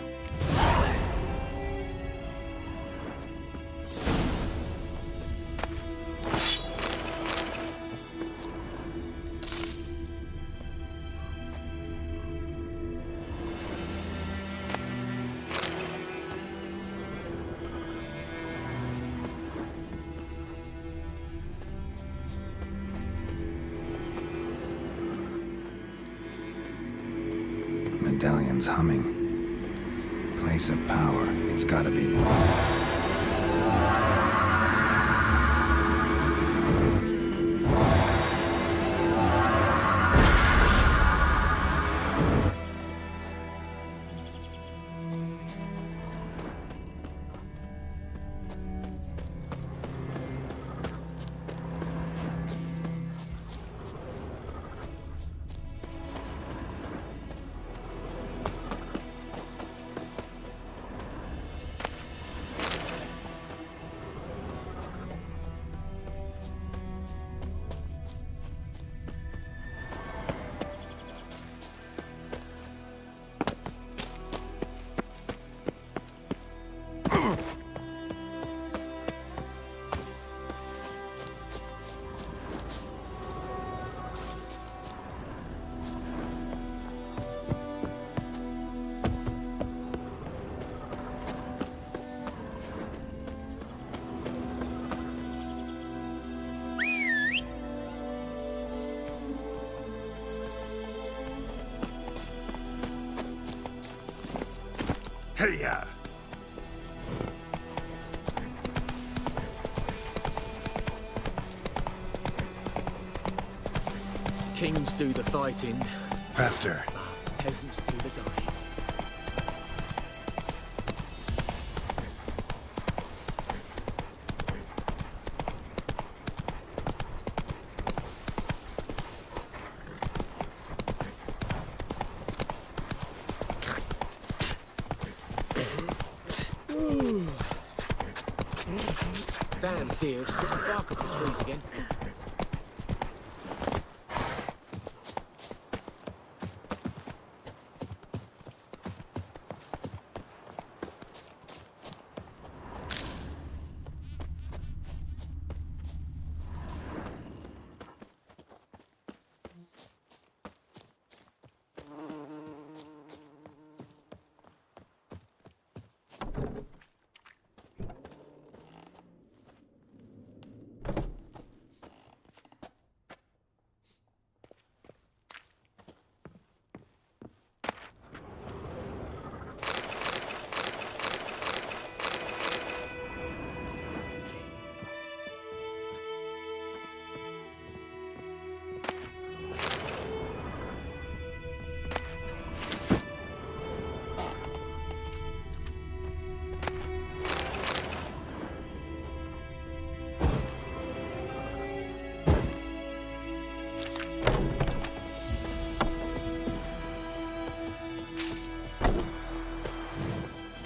Medallion's humming. Place of power, it's gotta be. Hey-ya! Kings do the fighting. Faster. Peasants do the dying. Damn dear, it's getting dark up the trees again.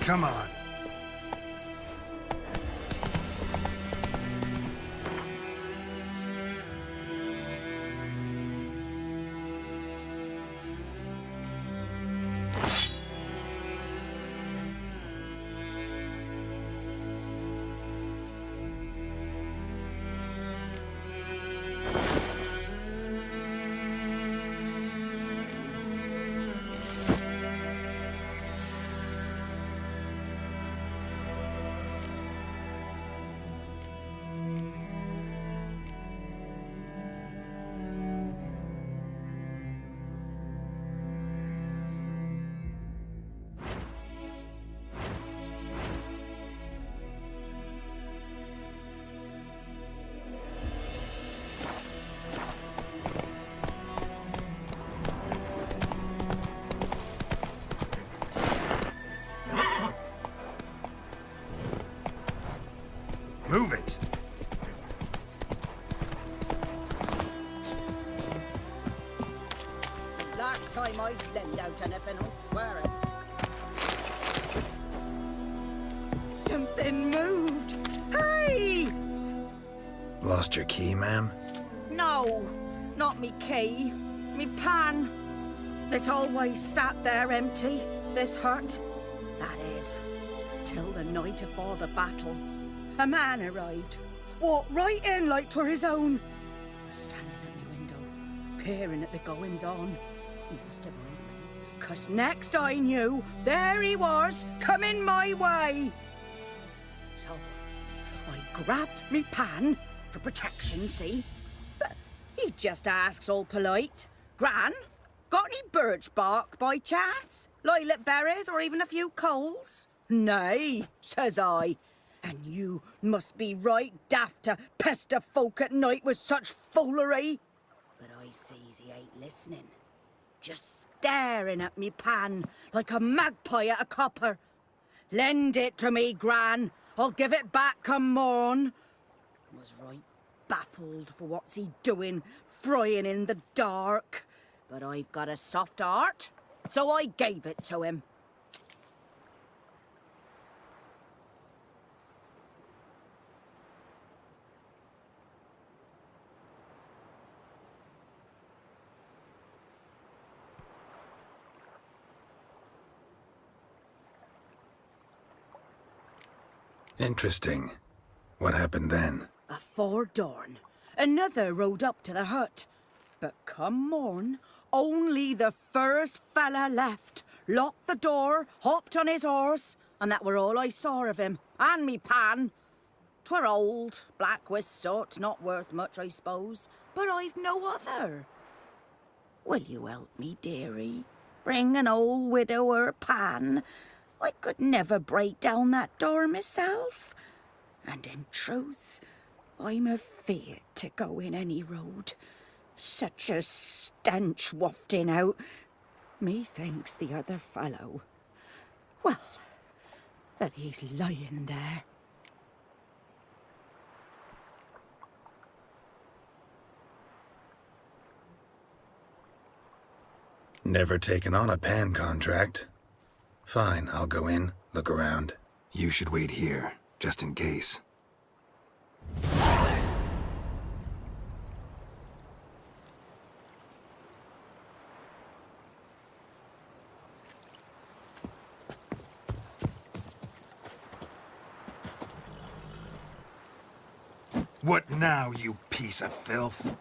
Come on. Move it! Last time I lend out anything, I swear it. Something moved! Hey! Lost your key, ma'am? No, not me key. Me pan. It's always sat there empty, this hut. That is, till the night afore the battle. A man arrived, walked right in like 'twere his own. Was standing at my window, peering at the goings-on. He must have read me, 'cause next I knew, there he was, coming my way. So, I grabbed me pan, for protection, see? But he just asks all polite, Gran, got any birch bark by chance? Lilac berries or even a few coals? Nay, says I. And you must be right daft to pester folk at night with such foolery. But I sees he ain't listening. Just staring at me pan like a magpie at a copper. Lend it to me, Gran. I'll give it back come morn. Was right baffled for what's he doing, frying in the dark. But I've got a soft heart, so I gave it to him. Interesting. What happened then? Afore dawn, another rode up to the hut. But come morn, only the first fella left, locked the door, hopped on his horse, and that were all I saw of him, and me pan. 'Twere old, black with soot, not worth much, I suppose, but I've no other. Will you help me, dearie? Bring an old widower pan? I could never break down that door myself. And in truth, I'm afeard to go in any road. Such a stench wafting out. Methinks the other fellow, well, that he's lying there. Never taken on a pan contract. Fine, I'll go in, look around. You should wait here, just in case. What now, you piece of filth?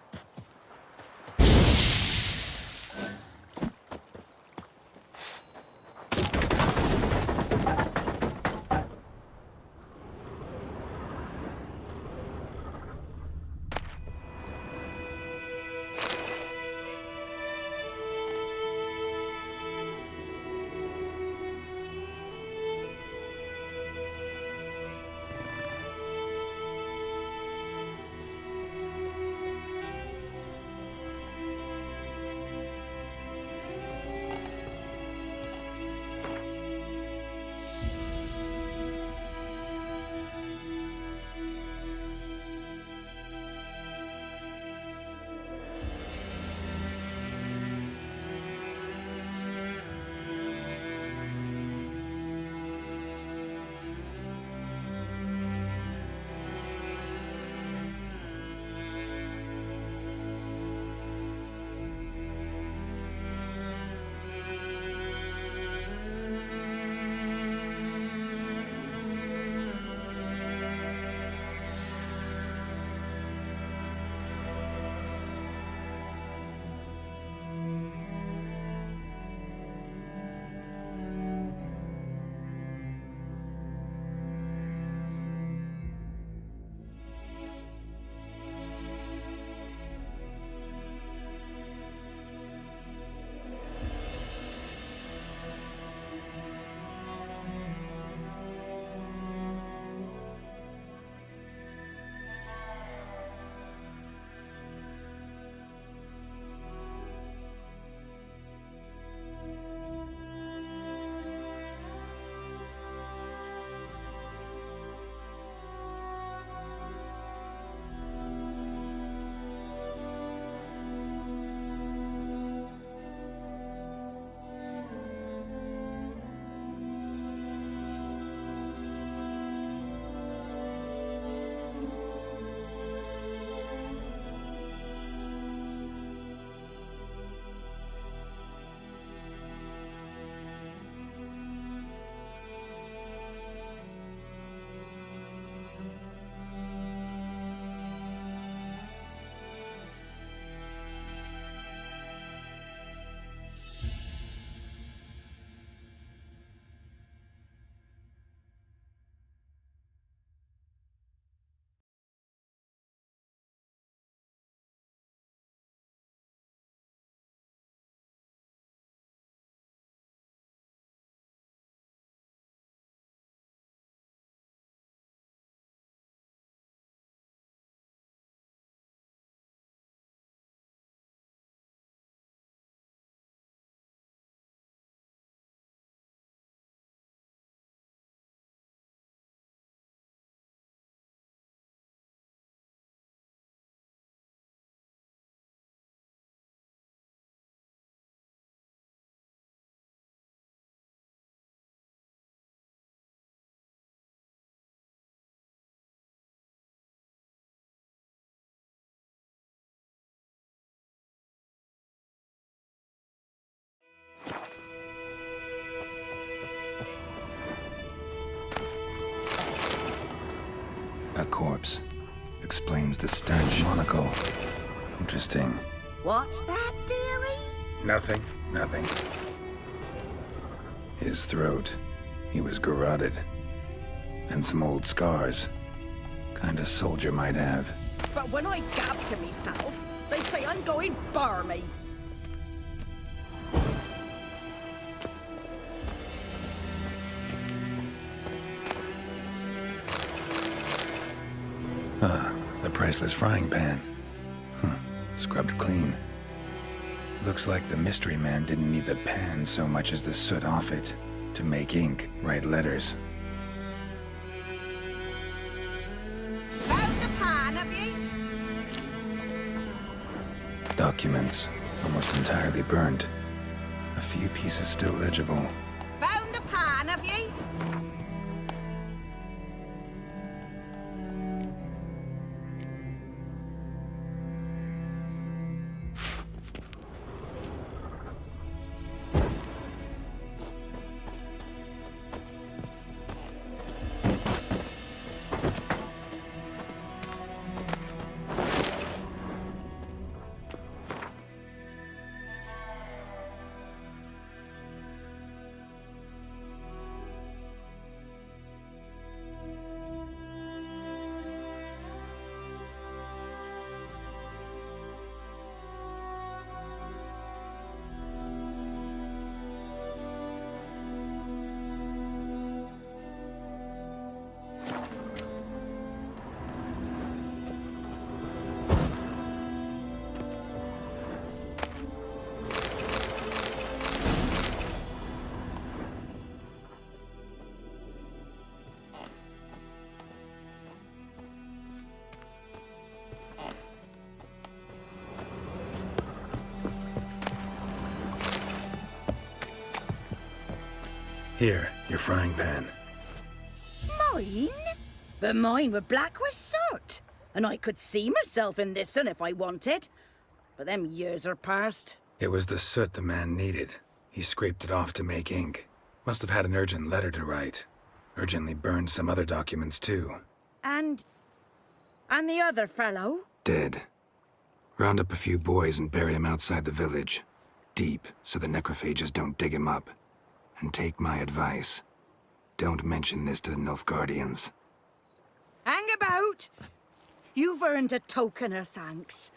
A corpse. Explains the stench. Monocle. Interesting. What's that, dearie? Nothing. His throat. He was garroted. And some old scars. Kind of soldier might have. But when I gab to myself, they say I'm going barmy. priceless frying pan. Scrubbed clean. Looks like the mystery man didn't need the pan so much as the soot off it to make ink, write letters. Found the pan, have ye? Documents, almost entirely burned. A few pieces still legible. Found the pan, have ye? Here, your frying pan. Mine? But mine were black with soot. And I could see myself in this one if I wanted. But them years are past. It was the soot the man needed. He scraped it off to make ink. Must have had an urgent letter to write. Urgently burned some other documents too. And the other fellow? Dead. Round up a few boys and bury him outside the village. Deep, so the necrophages don't dig him up. And take my advice. Don't mention this to the Nilfgaardians. Hang about! You've earned a token of thanks.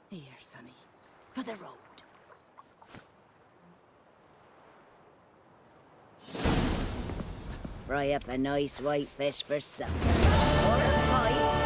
Here, sonny, for the road. Fry up a nice white fish for supper. Or a pie.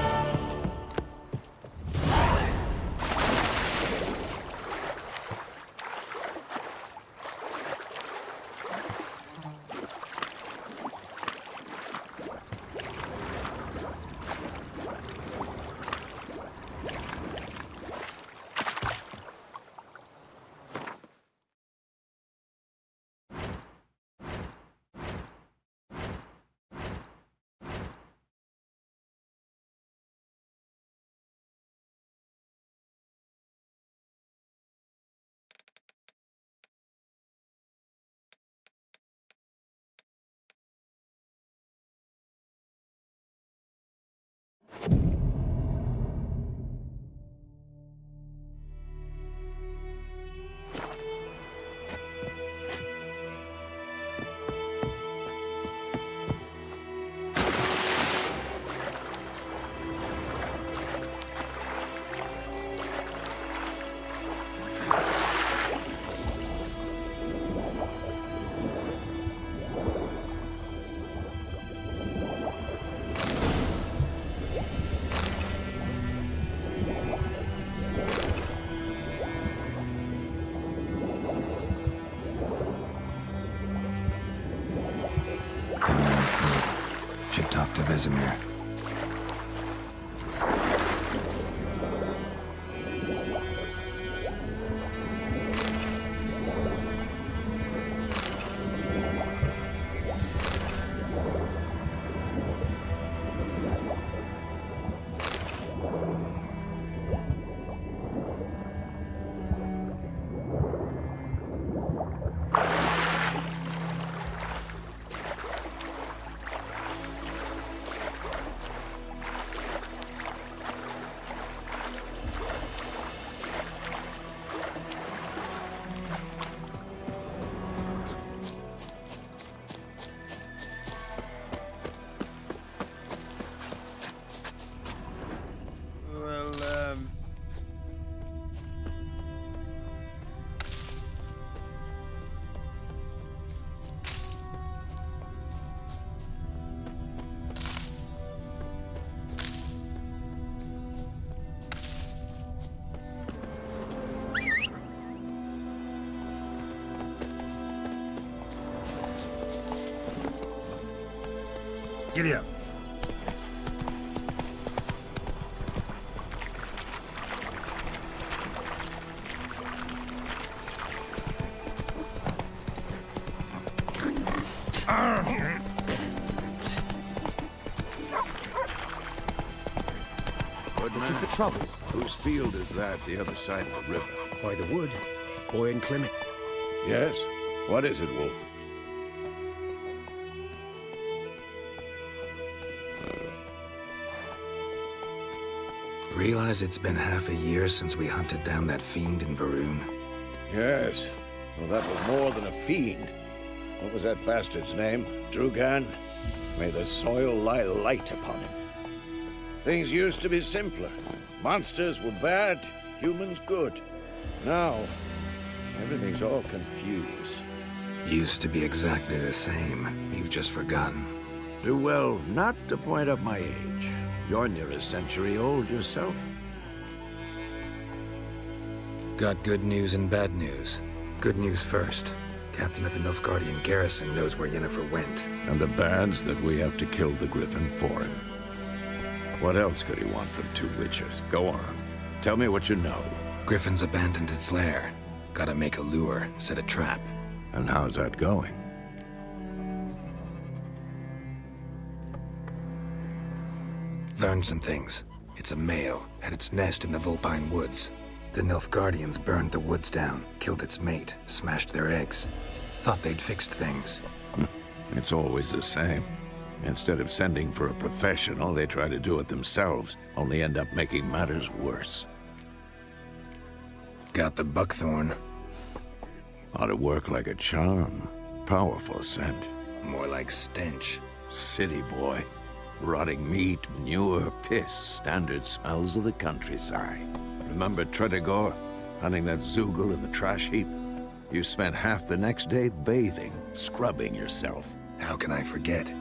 Should talk to Vesemir. Giddy up. Looking for trouble? Whose field is that the other side of the river? By the wood. Boy and Clement. Yes? What is it, Wolf? Realize it's been half a year since we hunted down that fiend in Varoon? Yes. Well, that was more than a fiend. What was that bastard's name? Drugan? May the soil lie light upon him. Things used to be simpler. Monsters were bad, humans good. Now, everything's all confused. Used to be exactly the same. You've just forgotten. Do well not to point up my age. You're near a century old yourself. Got good news and bad news. Good news first. Captain of the Nilfgaardian garrison knows where Yennefer went. And the bad's that we have to kill the Griffin for him. What else could he want from two witches? Go on. Tell me what you know. Griffin's abandoned its lair. Gotta make a lure, set a trap. And how's that going? Learned some things. It's a male, had its nest in the Vulpine Woods. The Nilfgaardians burned the woods down, killed its mate, smashed their eggs. Thought they'd fixed things. It's always the same. Instead of sending for a professional, they try to do it themselves, only end up making matters worse. Got the buckthorn. Ought to work like a charm. Powerful scent. More like stench. City boy. Rotting meat, manure, piss, standard smells of the countryside. Remember Tredegor? Hunting that Zoogle in the trash heap? You spent half the next day bathing, scrubbing yourself. How can I forget?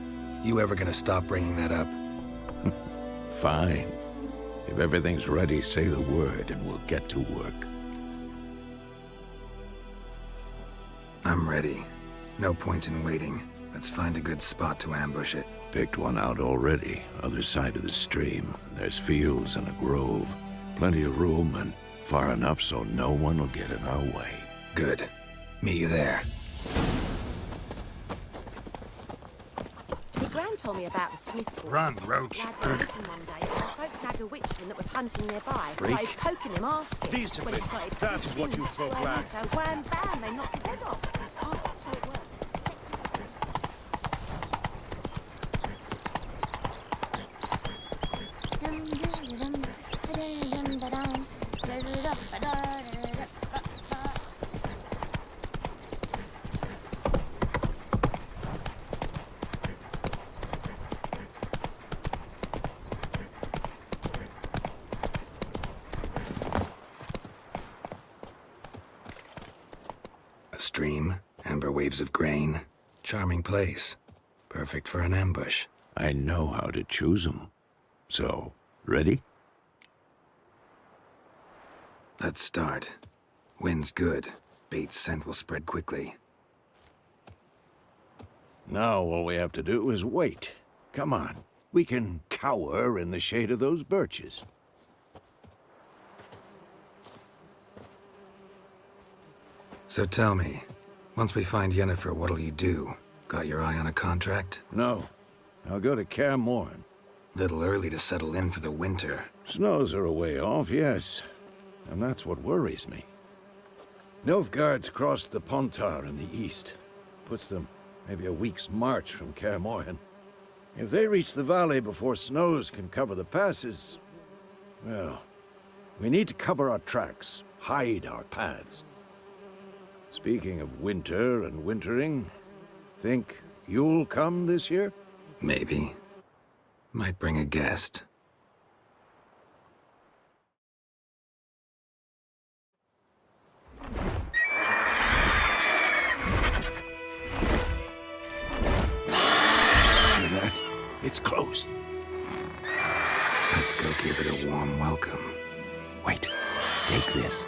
You ever gonna stop bringing that up? Fine. If everything's ready, say the word and we'll get to work. I'm ready. No point in waiting. Let's find a good spot to ambush it. Picked one out already, other side of the stream. There's fields and a grove. Plenty of room and far enough so no one will get in our way. Good. Meet you there. My Gran told me about the Smiths boy. Run, Roach. Lad was missing one day, so I folk nabbed a witchman that was hunting nearby. Freak. Started poking him, asking. Decently. When he started That's twisting what you and folk squaring lack. off, So wham, bam, they knocked his head off. Oh, so it worked. A stream, amber waves of grain. Charming place. Perfect for an ambush. I know how to choose 'em. So, ready? Let's start. Wind's good. Bait's scent will spread quickly. Now all we have to do is wait. Come on. We can cower in the shade of those birches. So tell me, once we find Yennefer, what'll you do? Got your eye on a contract? No. I'll go to Kaer Morhen. Little early to settle in for the winter. Snows are a way off, yes. And that's what worries me. Nilfgaard's crossed the Pontar in the east. Puts them maybe a week's march from Kaer Morhen. If they reach the valley before snows can cover the passes, well, we need to cover our tracks, hide our paths. Speaking of winter and wintering, think you'll come this year? Maybe. Might bring a guest. Hear that? It's close. Let's go give it a warm welcome. Wait, take this.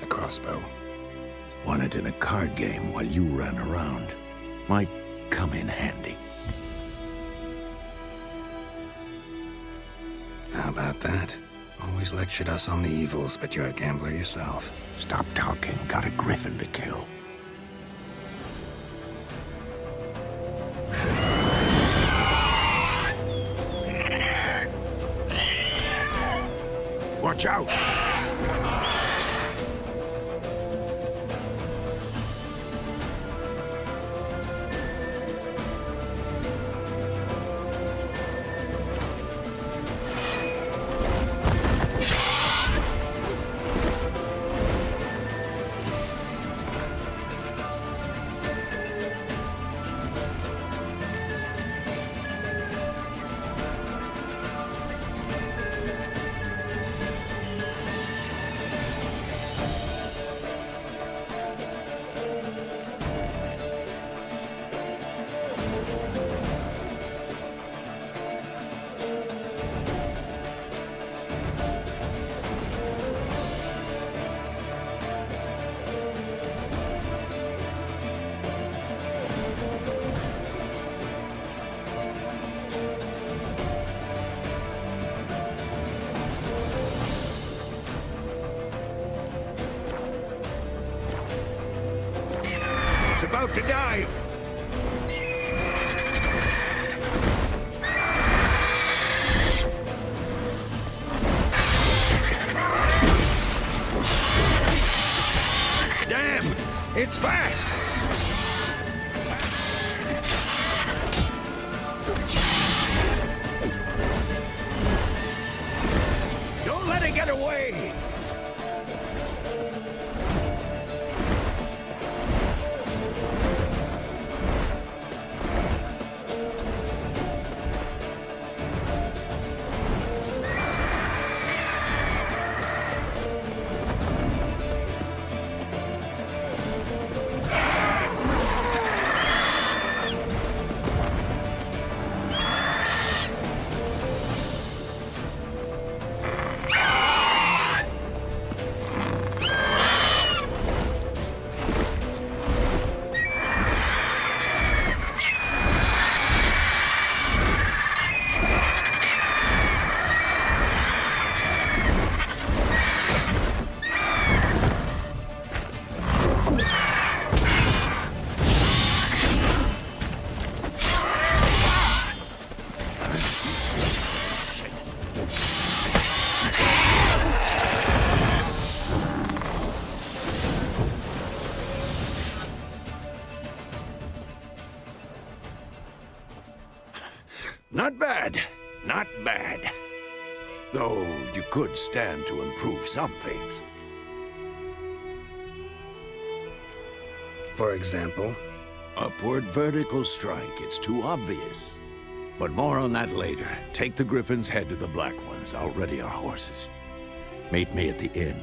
A crossbow. Won it in a card game while you ran around. Might come in handy. How about that? Always lectured us on the evils, but you're a gambler yourself. Stop talking. Got a griffin to kill. Watch out! It's about to dive! Damn! It's fast! Don't let it get away! Not bad. Not bad. Though you could stand to improve some things. For example? Upward vertical strike. It's too obvious. But more on that later. Take the Griffin's head to the Black Ones. I'll ready our horses. Meet me at the inn.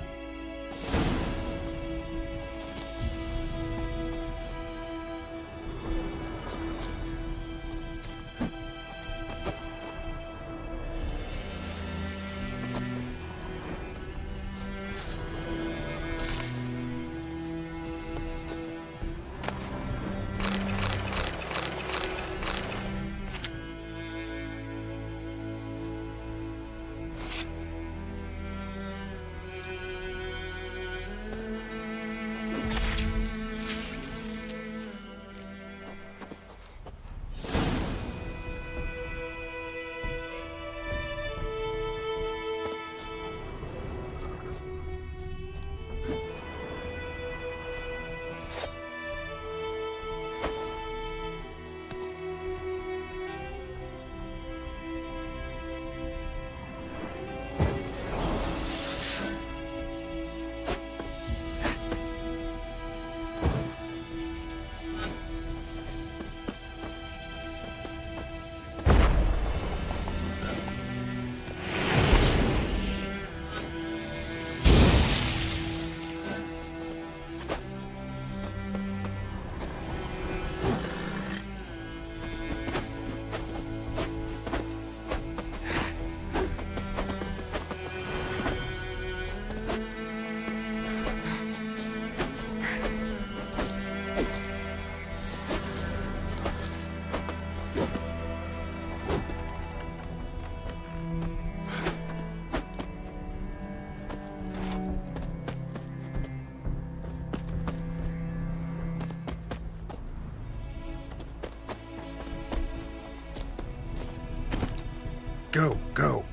Go, go.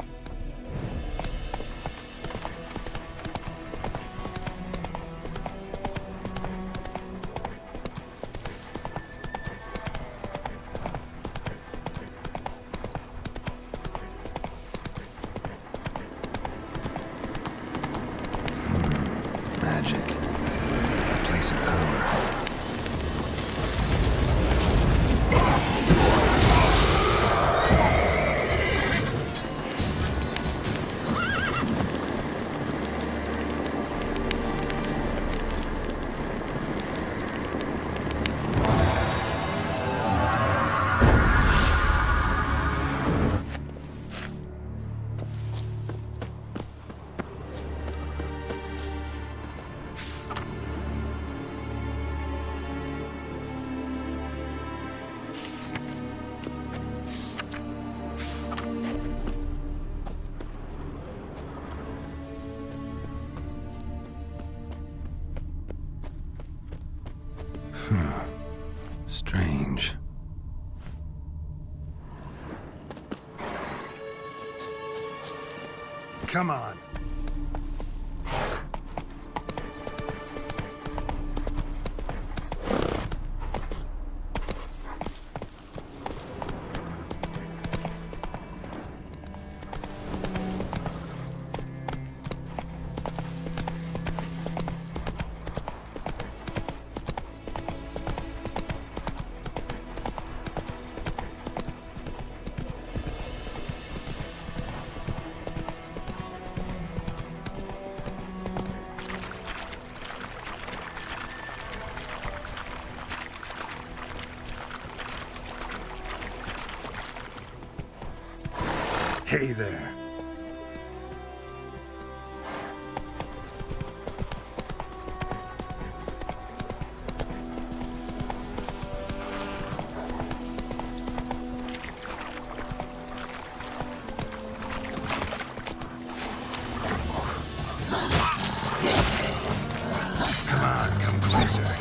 Magic. A place of power. Strange. Come on. Hey there. Come on, come closer.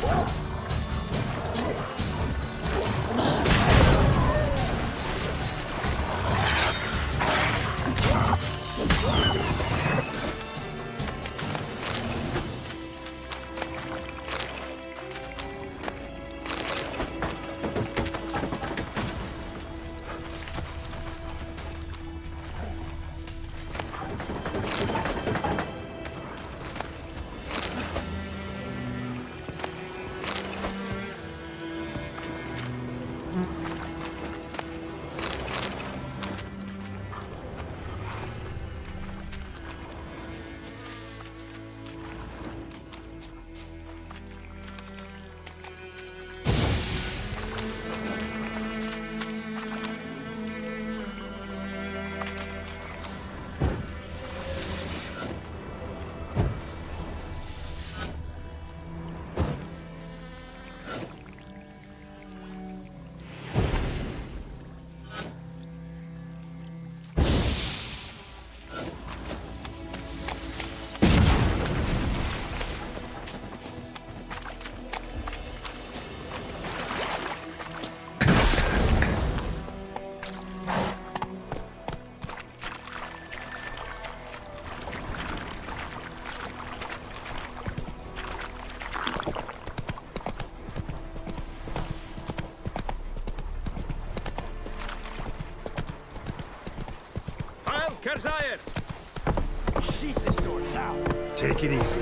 Sheath the sword now. Take it easy.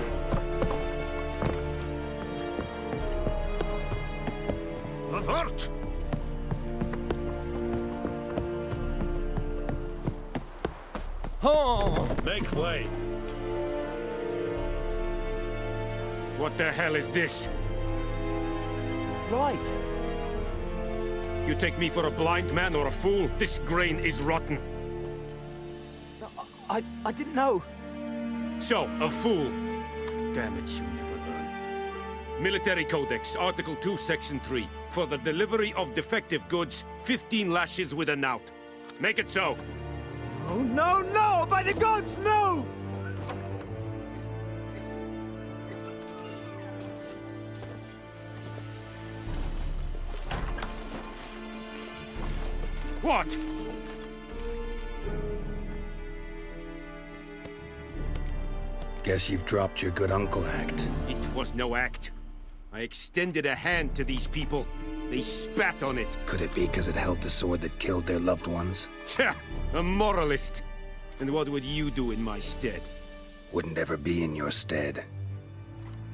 Vavort! Oh! Make way. What the hell is this? Right. You take me for a blind man or a fool? This grain is rotten. I didn't know. So, a fool. Damn it, you never learn. Military Codex, Article 2, Section 3. For the delivery of defective goods, 15 lashes with a knout. Make it so. Oh, no, no! By the gods, no! What? Guess you've dropped your good uncle act. It was no act. I extended a hand to these people. They spat on it. Could it be because it held the sword that killed their loved ones? Tja, a moralist. And what would you do in my stead? Wouldn't ever be in your stead.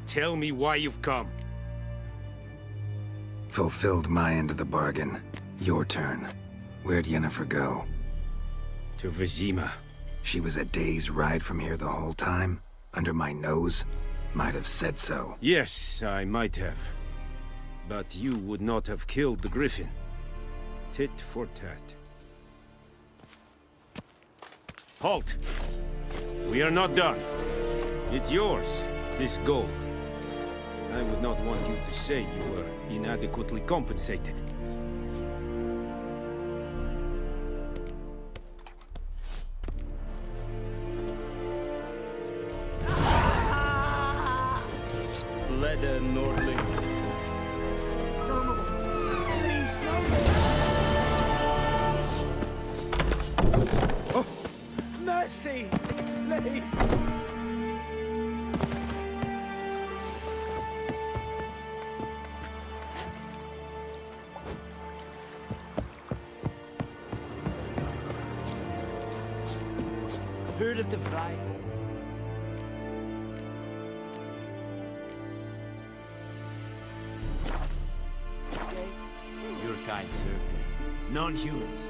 Tell me why you've come. Fulfilled my end of the bargain. Your turn. Where'd Yennefer go? To Vizima. She was a day's ride from here the whole time? Under my nose? Might have said so. Yes, I might have. But you would not have killed the griffin. Tit for tat. Halt! We are not done. It's yours, this gold. I would not want you to say you were inadequately compensated. Leather Nordling. No more. Please, no more. Oh, mercy! Please! Heard of the Vrij? Your kind served me. Non-humans.